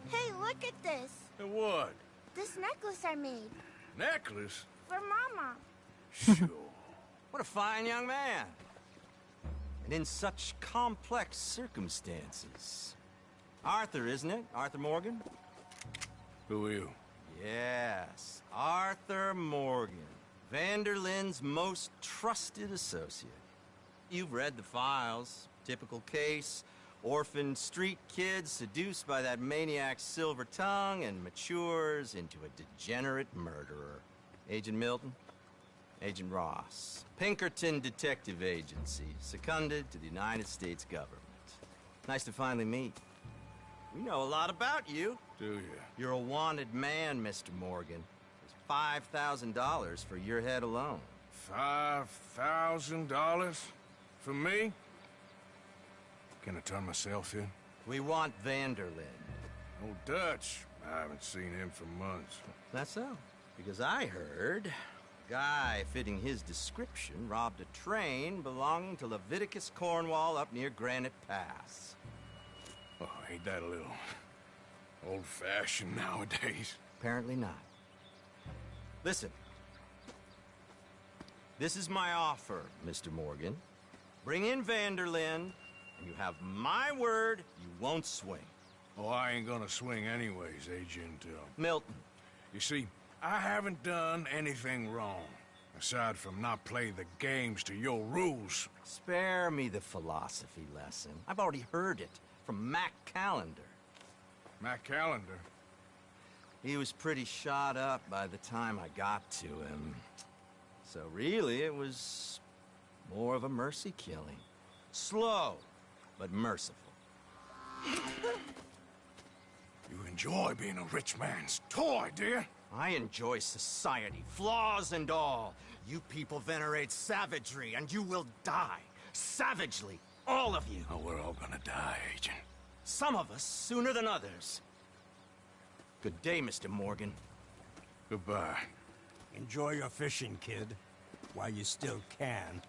Speaker 15: Hey, look at this.
Speaker 2: And what?
Speaker 15: This necklace I made.
Speaker 2: Necklace?
Speaker 15: For Mama.
Speaker 2: Sure.
Speaker 10: What a fine young man. And in such complex circumstances. Arthur, isn't it? Arthur Morgan?
Speaker 2: Who are you?
Speaker 10: Yes, Arthur Morgan. Vanderlyn's most trusted associate. You've read the files. Typical case. Orphaned street kid seduced by that maniac's silver tongue and matures into a degenerate murderer. Agent Milton? Agent Ross. Pinkerton Detective Agency, seconded to the United States government. Nice to finally meet. We know a lot about you.
Speaker 2: Do you?
Speaker 10: You're a wanted man, Mr. Morgan. There's $5,000 for your head alone.
Speaker 2: $5,000? For me? Can I turn myself in?
Speaker 10: We want Vanderlyn.
Speaker 2: Old Dutch. I haven't seen him for months.
Speaker 10: That's so. Because I heard a guy fitting his description robbed a train belonging to Leviticus Cornwall up near Granite Pass.
Speaker 2: Oh, ain't that a little old-fashioned nowadays?
Speaker 10: Apparently not. Listen. This is my offer, Mr. Morgan. Bring in Vanderlyn, and you have my word you won't swing.
Speaker 2: Oh, I ain't gonna swing anyways, Agent
Speaker 10: Milton.
Speaker 2: You see, I haven't done anything wrong, aside from not play the games to your rules.
Speaker 10: Spare me the philosophy lesson. I've already heard it from Mac Callender.
Speaker 2: Mac Callender?
Speaker 10: He was pretty shot up by the time I got to him. So really, it was more of a mercy killing. Slow, but merciful.
Speaker 2: You enjoy being a rich man's toy, dear?
Speaker 10: I enjoy society, flaws and all. You people venerate savagery, and you will die. Savagely, all of you.
Speaker 2: Oh, we're all gonna die, Agent.
Speaker 10: Some of us sooner than others. Good day, Mr. Morgan.
Speaker 2: Goodbye.
Speaker 16: Enjoy your fishing, kid, while you still can.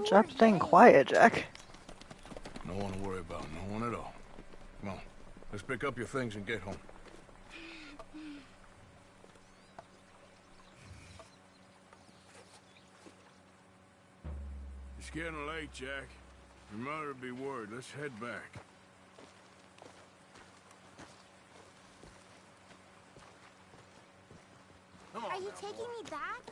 Speaker 3: Stop staying quiet, Jack.
Speaker 2: No one to worry about, no one at all. Come on, let's pick up your things and get home. getting late, Jack. Your mother'll be worried. Let's head back. Come on,
Speaker 15: Are you taking me back?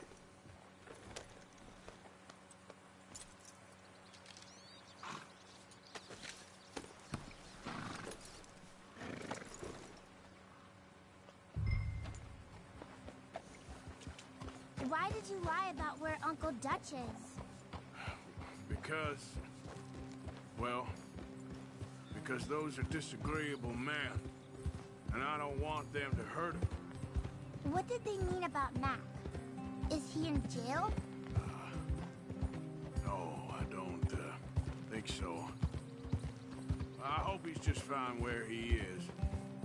Speaker 15: Why did you lie about where Uncle Dutch is?
Speaker 2: Because... well... because those are disagreeable men. And I don't want them to hurt him.
Speaker 15: What did they mean about Mac? Is he in jail?
Speaker 2: No, I don't think so. I hope he's just fine where he is.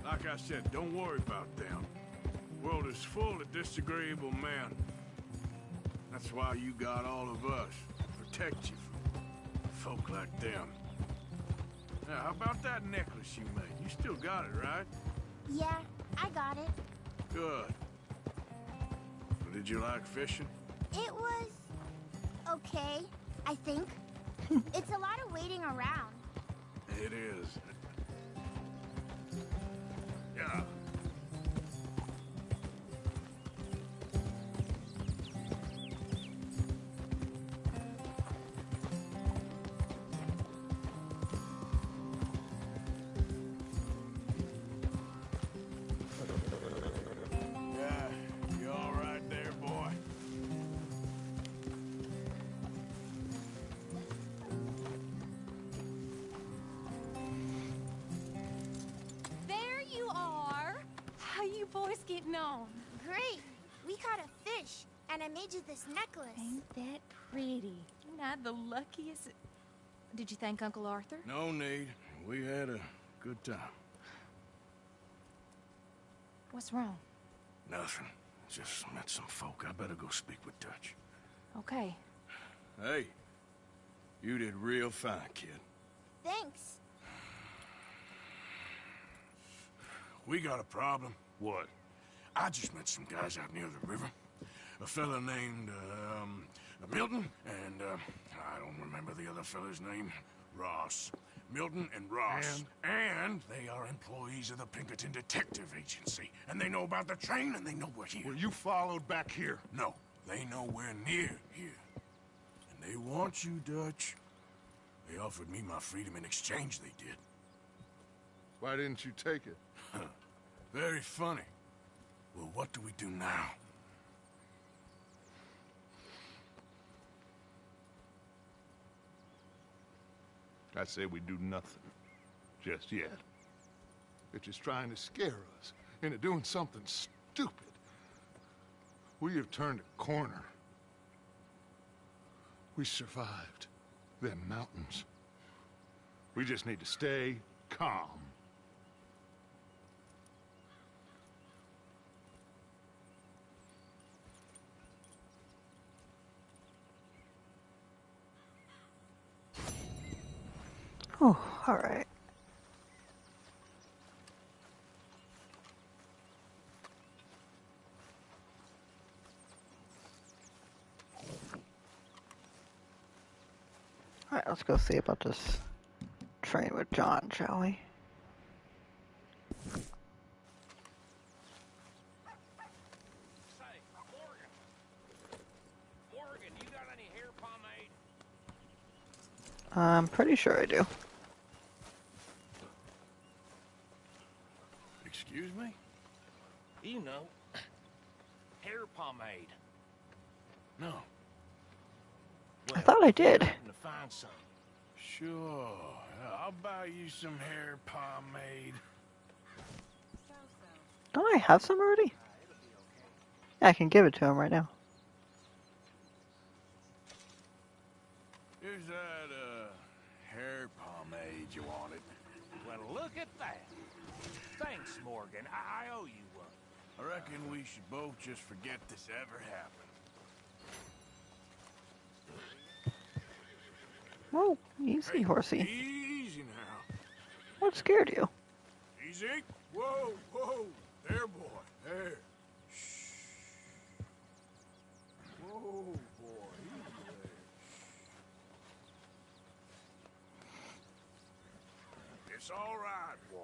Speaker 2: Like I said, don't worry about them. The world is full of disagreeable men. That's why you got all of us. Protect you from folk like them. Now, how about that necklace you made? You still got it, right?
Speaker 15: Yeah, I got it.
Speaker 2: Good. Did you like fishing?
Speaker 15: It was... okay, I think. It's a lot of waiting around.
Speaker 2: It is. Yeah. You all right there, boy?
Speaker 7: There you are. How you boys getting on?
Speaker 15: Great. We caught a fish, and I made you this necklace.
Speaker 7: Ain't that pretty? Not the luckiest... Did you thank Uncle Arthur?
Speaker 2: No need. We had a good time.
Speaker 7: What's wrong?
Speaker 2: Nothing. Just met some folk. I better go speak with Dutch.
Speaker 7: Okay.
Speaker 2: Hey, you did real fine, kid.
Speaker 15: Thanks.
Speaker 2: We got a problem. What? I just met some guys out near the river. A fella named, Milton, and, I don't remember the other fella's name. Ross. Milton and Ross. And they are employees of the Pinkerton Detective Agency. And they know about the train, and they know we're here.
Speaker 13: Were you followed back here?
Speaker 2: No, they know we're near here. And they want you, Dutch. They offered me my freedom in exchange, they did.
Speaker 13: Why didn't you take it?
Speaker 2: Very funny. Well, what do we do now?
Speaker 13: I say we do nothing. Just yet. They're just trying to scare us into doing something stupid. We have turned a corner. We survived them mountains. We just need to stay calm.
Speaker 3: Oh, all right. All right, let's go see about this train with John, shall we?
Speaker 5: Morgan, you got any hair pomade?
Speaker 3: I'm pretty sure I do.
Speaker 2: Excuse me?
Speaker 5: You know, hair pomade.
Speaker 2: No.
Speaker 3: I thought I did.
Speaker 5: To find some.
Speaker 2: Sure. I'll buy you some hair pomade.
Speaker 3: Don't I have some already? Yeah, I can give it to him right now.
Speaker 2: Here's that, hair pomade you wanted.
Speaker 5: Well, look at that. Thanks, Morgan. I owe you one.
Speaker 2: I reckon we should both just forget this ever happened.
Speaker 3: Whoa, easy, horsey.
Speaker 2: Easy now.
Speaker 3: What scared you?
Speaker 2: Easy. Whoa, whoa. There, boy. There. Shh. Whoa, boy. Easy
Speaker 13: It's all right, boy.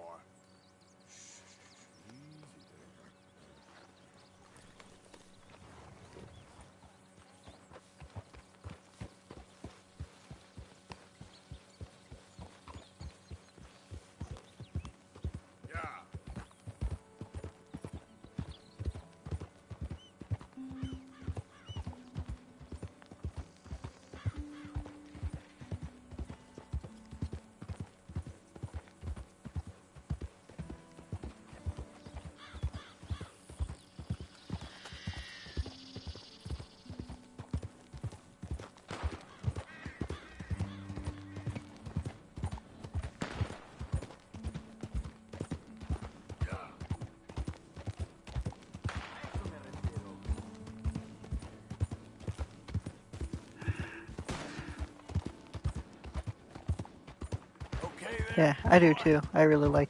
Speaker 3: Yeah, I do too. I really like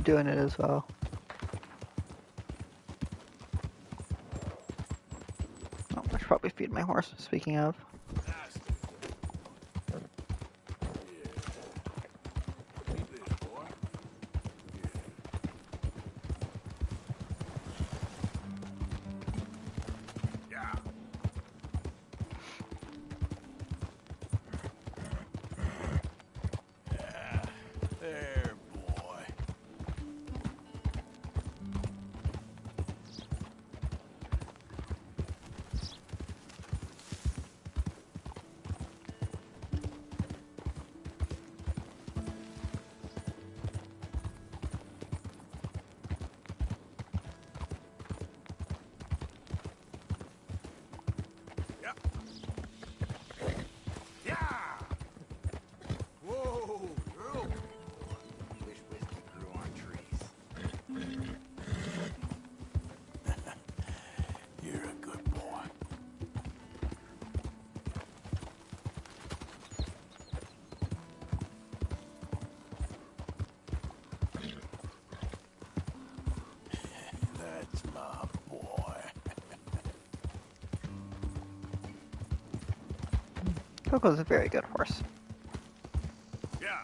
Speaker 3: doing it as well. Oh, I should probably feed my horse, speaking of.
Speaker 13: There, boy.
Speaker 3: Coco's a very good horse.
Speaker 13: Yeah.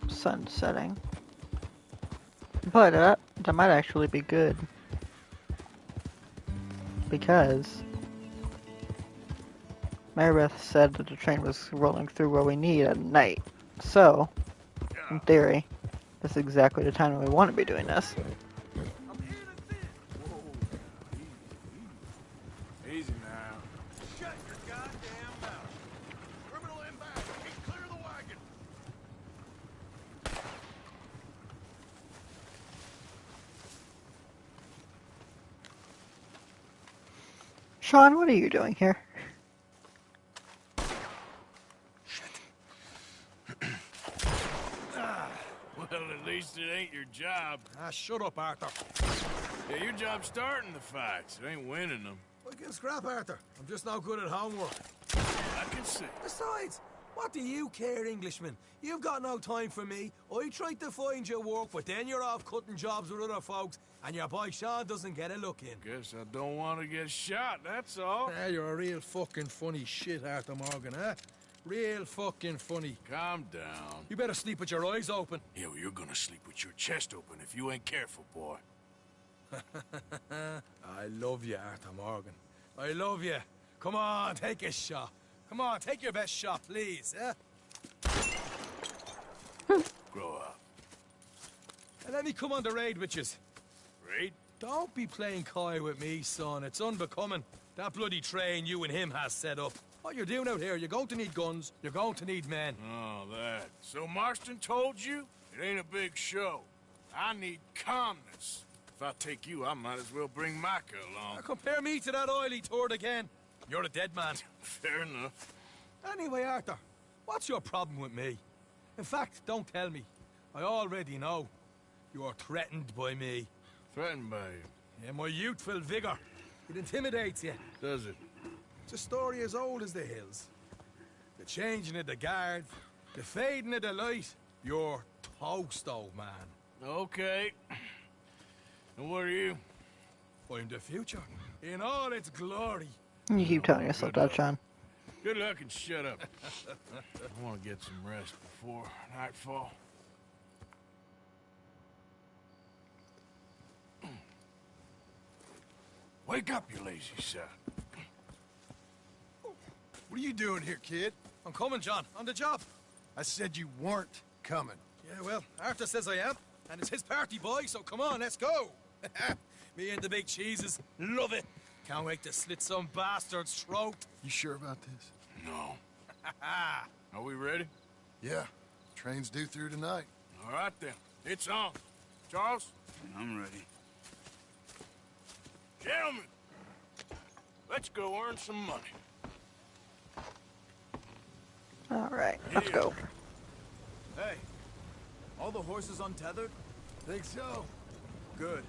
Speaker 3: Sun setting. But that might actually be good. Because Marybeth said that the train was rolling through where we need at night. So, in theory, that's exactly the time that we want to be doing this.
Speaker 13: Easy now. Shut your goddamn mouth. Criminal inbound. Get clear of the wagon.
Speaker 3: Sean, what are you doing here?
Speaker 13: Well, at least it ain't your job.
Speaker 17: Shut up, Arthur.
Speaker 13: Yeah, your job's starting the fights. It ain't winning them.
Speaker 17: I can scrap, Arthur. I'm just not good at homework.
Speaker 13: I can see.
Speaker 17: Besides, what do you care, Englishman? You've got no time for me. I tried to find you work, but then you're off cutting jobs with other folks, and your boy Sean doesn't get a look in.
Speaker 13: Guess I don't want to get shot, that's all.
Speaker 17: You're a real fucking funny shit, Arthur Morgan, huh? Real fucking funny.
Speaker 13: Calm down.
Speaker 17: You better sleep with your eyes open.
Speaker 13: Yeah, well, you're gonna sleep with your chest open if you ain't careful, boy.
Speaker 17: I love you, Arthur Morgan. I love you. Come on, take a shot. Come on, take your best shot, please, eh?
Speaker 13: Grow up.
Speaker 17: And let me come on the raid with yous.
Speaker 13: Raid?
Speaker 17: Don't be playing coy with me, son. It's unbecoming. That bloody train you and him has set up. What you're doing out here, you're going to need guns, you're going to need men.
Speaker 13: Oh, that. So Marston told you? It ain't a big show. I need calmness. If I take you, I might as well bring Micah along.
Speaker 17: Now compare me to that oily turd again. You're a dead man.
Speaker 13: Fair enough.
Speaker 17: Anyway, Arthur, what's your problem with me? In fact, don't tell me. I already know. You are threatened by me.
Speaker 13: Threatened by you?
Speaker 17: Yeah, my youthful vigor. It intimidates you.
Speaker 13: Does it?
Speaker 17: It's a story as old as the hills. The changing of the guard, the fading of the light. You're toast, old man.
Speaker 13: Okay. And what are you?
Speaker 17: I'm the future, in all its glory.
Speaker 3: You keep telling yourself that, John.
Speaker 13: Good luck and shut up. I want to get some rest before nightfall. Wake up, you lazy son.
Speaker 6: What are you doing here, kid?
Speaker 17: I'm coming, John. On the job.
Speaker 6: I said you weren't coming.
Speaker 17: Yeah, well, Arthur says I am. And it's his party, boy, so come on, let's go. Me and the big cheeses. Love it. Can't wait to slit some bastard's throat.
Speaker 6: You sure about this?
Speaker 13: No. Are we ready?
Speaker 6: Yeah. Train's due through tonight.
Speaker 13: All right, then. It's on. Charles?
Speaker 18: I'm ready.
Speaker 13: Gentlemen, let's go earn some money.
Speaker 3: All right, let's go.
Speaker 18: Hey, all the horses untethered?
Speaker 6: Think so.
Speaker 18: Good.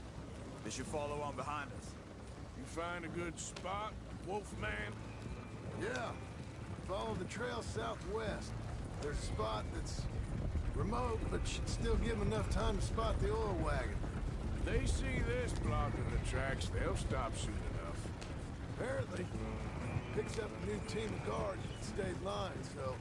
Speaker 18: They should follow on behind us.
Speaker 13: You find a good spot, Wolfman?
Speaker 6: Yeah. Follow the trail southwest. There's a spot that's remote, but should still give them enough time to spot the oil wagon.
Speaker 13: If they see this blocking the tracks, they'll stop soon enough.
Speaker 6: Apparently. Picks up a new team of guards at the state line, so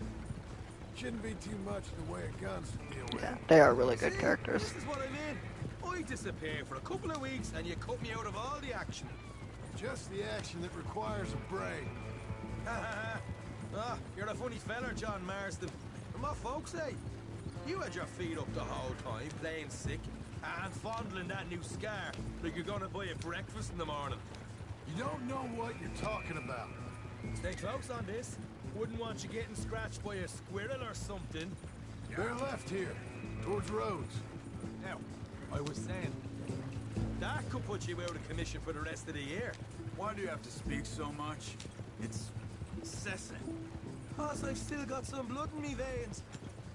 Speaker 6: shouldn't be too much in the way of guns to deal with.
Speaker 3: Yeah, they are really good characters.
Speaker 17: This is what I mean. I disappear for a couple of weeks and you cut me out of all the action.
Speaker 6: Just the action that requires a brain.
Speaker 17: You're a funny feller, John Marston. And what folks say? You had your feet up the whole time, playing sick, and fondling that new scar like you're gonna buy a breakfast in the morning.
Speaker 6: You don't know what you're talking about.
Speaker 17: Stay close on this. Wouldn't want you getting scratched by a squirrel or something.
Speaker 6: They're left here, towards Rhodes.
Speaker 17: Now, I was saying, that could put you out of commission for the rest of the year.
Speaker 18: Why do you have to speak so much? It's incessant.
Speaker 17: Cause I've still got some blood in me veins.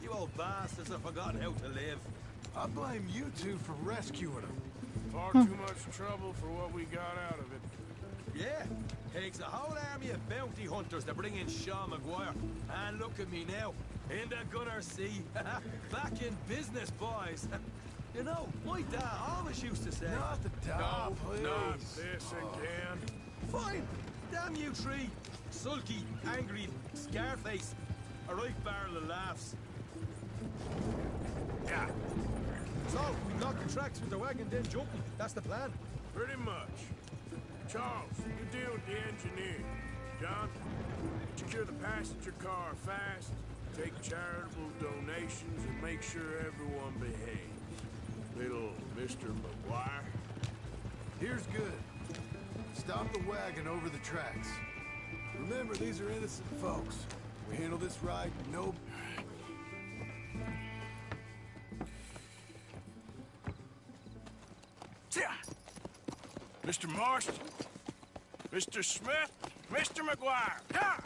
Speaker 17: You old bastards have forgotten how to live.
Speaker 6: I blame you two for rescuing them.
Speaker 13: Far too much trouble for what we got out of it.
Speaker 17: Yeah, takes a whole army of bounty hunters to bring in Sean McGuire. And look at me now, in the gunner sea. Back in business, boys. You know, my dad always used to say...
Speaker 6: Not the dad,
Speaker 13: No,
Speaker 6: please.
Speaker 13: not this again.
Speaker 17: Fine, damn you three. Sulky, angry, Scarface. A right barrel of laughs.
Speaker 13: Yeah,
Speaker 17: So, we knock the tracks with the wagon, then jumping. That's the plan.
Speaker 13: pretty much. Charles, you deal with the engineer. John, secure the passenger car fast, take charitable donations, and make sure everyone behaves. Little Mr. McGuire.
Speaker 6: Here's good. Stop the wagon over the tracks. Remember, these are innocent folks. We handle this right, no...
Speaker 13: Mr. Marston, Mr. Smith, Mr. McGuire,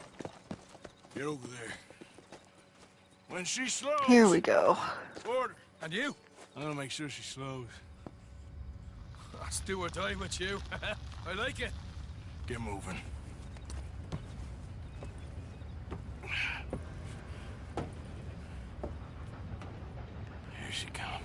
Speaker 13: get over there. When she slows...
Speaker 3: Here we go.
Speaker 13: Order.
Speaker 17: And you?
Speaker 13: I'm gonna make sure she slows.
Speaker 17: Let's do or die with you. I like it.
Speaker 13: Get moving. Here she comes.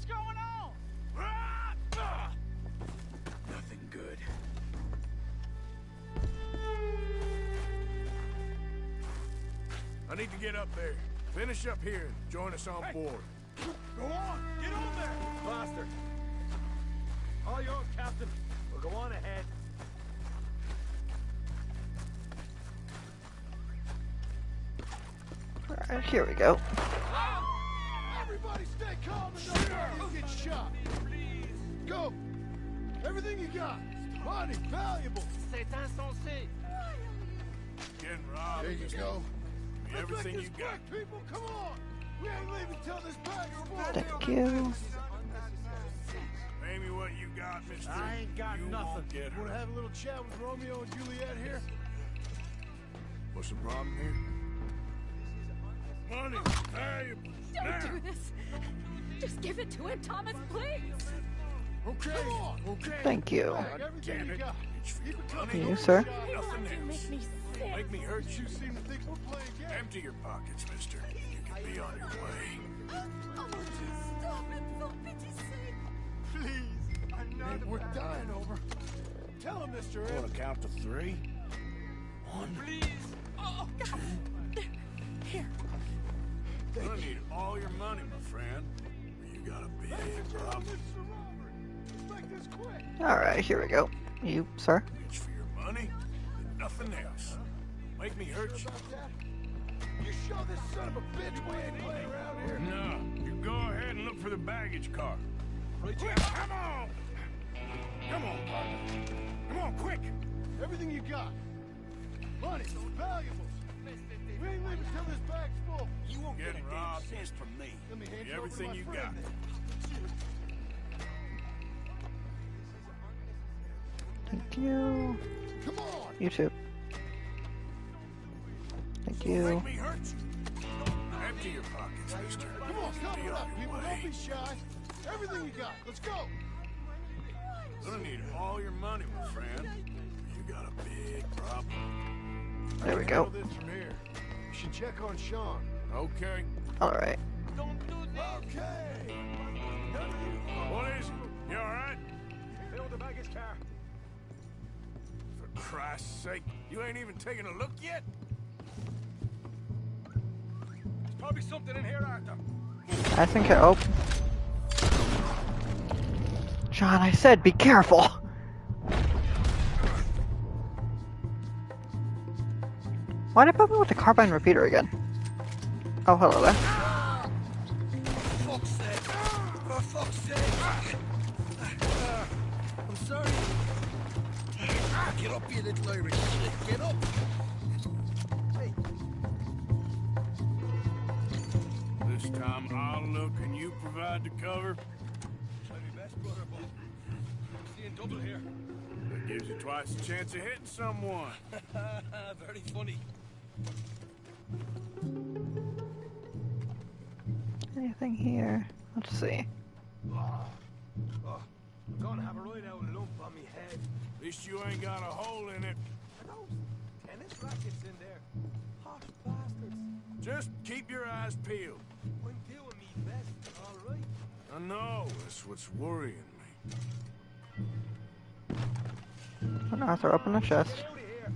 Speaker 14: What's going on?
Speaker 13: Nothing good. I need to get up there. Finish up here and join us on board.
Speaker 17: Go on! Get on there! Faster! All yours, Captain. We'll go on ahead.
Speaker 3: Alright, here we go.
Speaker 6: Everybody stay calm and nobody get shot. Go! Everything you got. Money, valuable.
Speaker 14: C'est insensé.
Speaker 13: Getting robbed.
Speaker 6: There you go.
Speaker 13: Give me everything you got.
Speaker 6: Quick, people, come on! We ain't leaving till this bag's full.
Speaker 3: Thank you.
Speaker 13: Pay me what you got, mister.
Speaker 6: I ain't got
Speaker 13: you
Speaker 6: nothing.
Speaker 13: Won't get
Speaker 6: Wanna
Speaker 13: hurt.
Speaker 6: have a little chat with Romeo and Juliet here?
Speaker 13: What's the problem here? Money, valuable.
Speaker 4: Don't do this. Just give it to him, Thomas, please.
Speaker 6: Okay, okay.
Speaker 3: Thank you.
Speaker 6: Everything you got. Keep it coming.
Speaker 3: You, sir.
Speaker 13: Nothing
Speaker 4: You
Speaker 13: else.
Speaker 4: make me sick.
Speaker 13: Make me hurt you.
Speaker 6: You seem to think we're playing games.
Speaker 13: Empty your pockets, mister. You can be on your way.
Speaker 4: Oh, stop it, for pity's sake.
Speaker 6: Please. I'm not we're dying over. Tell him, Mr.
Speaker 13: I
Speaker 6: M.
Speaker 13: want to count to 3. 1,
Speaker 14: Please.
Speaker 4: Oh, God. Here.
Speaker 13: I need all your money, my friend. You got a big problem.
Speaker 6: Make this quick.
Speaker 3: Alright, here we go. You, sir.
Speaker 13: Reach for your money and nothing else. Make me hurt you.
Speaker 6: About that? You show this son of a bitch we ain't playing around here.
Speaker 13: No, you go ahead and look for the baggage car. Quick, come on! Come on, partner. Come on, quick!
Speaker 6: Everything you got. Money, valuables. We ain't leaving till this bag's full.
Speaker 13: You won't get robbed is from me.
Speaker 6: Let me hand
Speaker 13: Give me
Speaker 6: you over to
Speaker 13: everything
Speaker 6: my
Speaker 13: you
Speaker 6: friend
Speaker 13: got.
Speaker 3: Thank you.
Speaker 6: Come on.
Speaker 3: You too. Thank you.
Speaker 13: Make me hurt you. Empty your pockets, mister.
Speaker 6: Come on,
Speaker 13: Be
Speaker 6: come
Speaker 13: on
Speaker 6: on,
Speaker 13: your
Speaker 6: people.
Speaker 13: way.
Speaker 6: Don't be shy. Everything you got. Let's go.
Speaker 13: Gonna need all your money, my friend. You got a big problem.
Speaker 3: There we
Speaker 6: I
Speaker 3: go.
Speaker 6: know this from here. You should check on Sean.
Speaker 13: Okay.
Speaker 3: Alright.
Speaker 6: Okay.
Speaker 13: What is it? You alright?
Speaker 17: Fill the baggage car.
Speaker 13: For Christ's sake, you ain't even taken a look yet?
Speaker 17: There's probably something in here, Arthur.
Speaker 3: I think I. Oh. John, I said be careful. Why'd I put me with the carbine repeater again? Oh, hello there.
Speaker 17: Fuck's sake. For fuck's sake. I'm sorry. Get up, you little Irish shit. Get up. Hey.
Speaker 13: This time I'll look and you provide the cover.
Speaker 17: Try my best, brother, but I'm seeing double here.
Speaker 13: That gives you twice the chance of hitting someone.
Speaker 17: Very funny.
Speaker 3: Anything here? Let's see.
Speaker 17: Oh, I'm gonna have a right out lump on me head.
Speaker 13: At least you ain't got a hole in it.
Speaker 17: Are those tennis rackets in there? Hot bastards.
Speaker 13: Just keep your eyes peeled.
Speaker 17: I'm doing me best, all right?
Speaker 13: I know, that's what's worrying me.
Speaker 3: An Arthur, open the chest.
Speaker 17: Get out of here.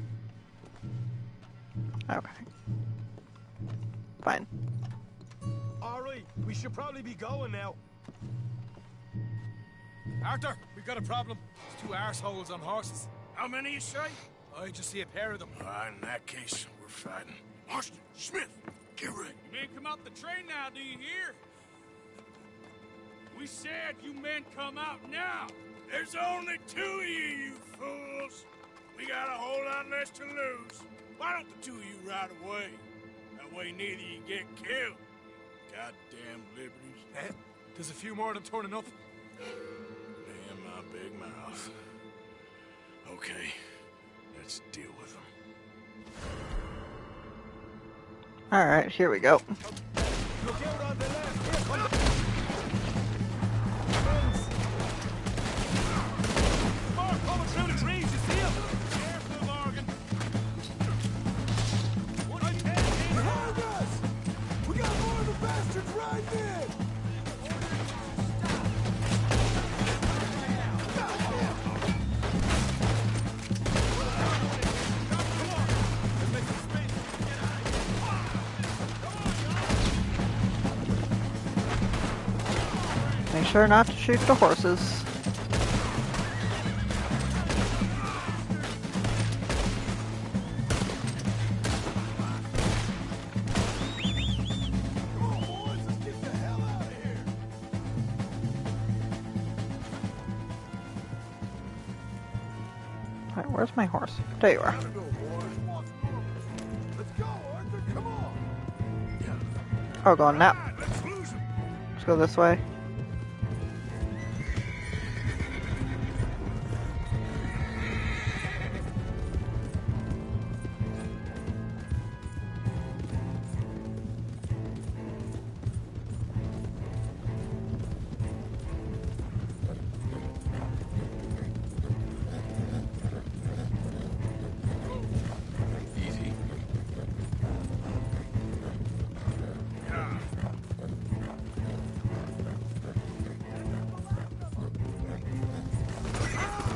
Speaker 3: Okay. Fine.
Speaker 17: All right, we should probably be going now. Arthur, we've got a problem. There's 2 arseholes on horses.
Speaker 13: How many you say?
Speaker 17: I just see a pair of them.
Speaker 13: In that case, we're fighting. Marston, Smith, get ready.
Speaker 14: You men come out the train now, do you hear? We said you men come out now.
Speaker 13: There's only 2 of you fools. We got a whole lot less to lose. Why don't the 2 of you ride away? That way neither of you get killed. Goddamn liberties.
Speaker 17: Eh? There's a few more of them turning up.
Speaker 13: Damn my big mouth. Okay, let's deal with them.
Speaker 3: Alright, here we go.
Speaker 17: Look out on the left. Here comes Mark coming through the trees, you see him? Careful, Morgan.
Speaker 6: Behind us! We got more of the bastards riding in!
Speaker 3: sure not to shoot the horses. Alright, where's my horse? There you are. Oh, going now. Let's go this way.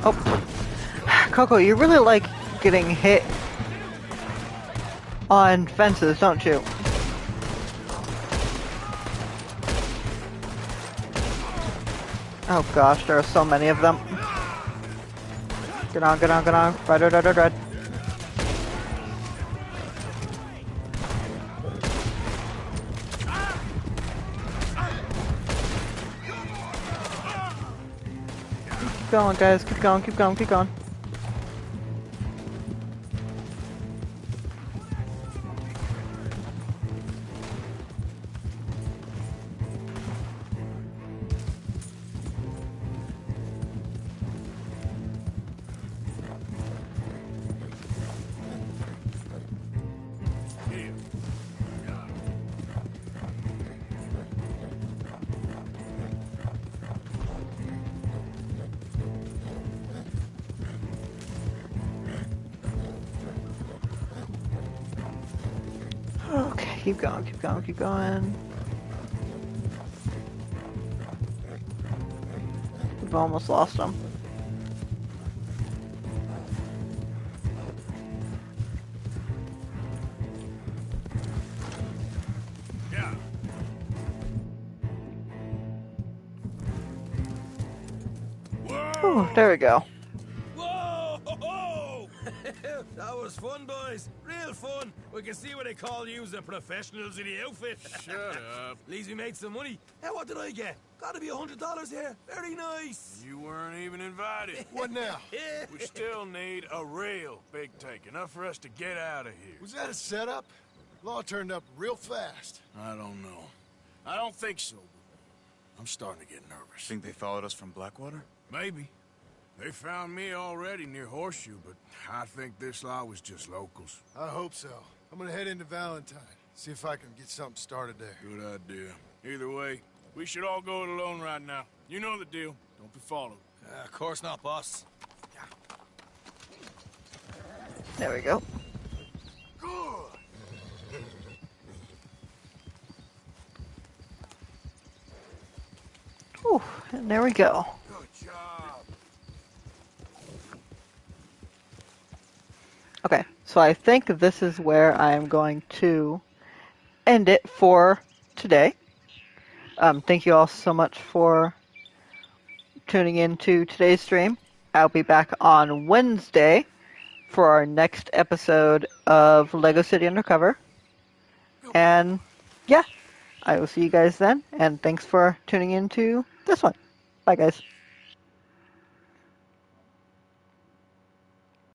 Speaker 3: Oh, Coco, you really like getting hit on fences, don't you? Oh gosh, there are so many of them. Get on, get on, get on. Ride. Keep going, guys. Keep going, keep going, keep going. Okay, keep going, keep going, keep going. We've almost lost them.
Speaker 13: Yeah.
Speaker 3: Ooh, there we go.
Speaker 17: Whoa! That was fun, boys. Real fun. We can see what they call you the professionals in the outfit.
Speaker 13: Shut up.
Speaker 17: At least we made some money. Hey, what did I get? Gotta be $100 here. Very nice.
Speaker 13: You weren't even invited.
Speaker 6: What now?
Speaker 13: We still need a real big take. Enough for us to get out of here.
Speaker 6: Was that a setup? Law turned up real fast.
Speaker 13: I don't know. I don't think so. I'm starting to get nervous.
Speaker 18: Think they followed us from Blackwater?
Speaker 13: Maybe. They found me already near Horseshoe, but I think this lot was just locals.
Speaker 6: I hope so. I'm gonna head into Valentine. See if I can get something started there.
Speaker 13: Good idea. Either way, we should all go it alone right now. You know the deal. Don't be followed.
Speaker 17: Of course not, boss.
Speaker 3: There we go. Whew, and there we go.
Speaker 13: Good job.
Speaker 3: Okay, so I think this is where I am going to end it for today. Thank you all so much for tuning in to today's stream. I'll be back on Wednesday for our next episode of Lego City Undercover. And yeah, I will see you guys then, and thanks for tuning in to this one. Bye, guys.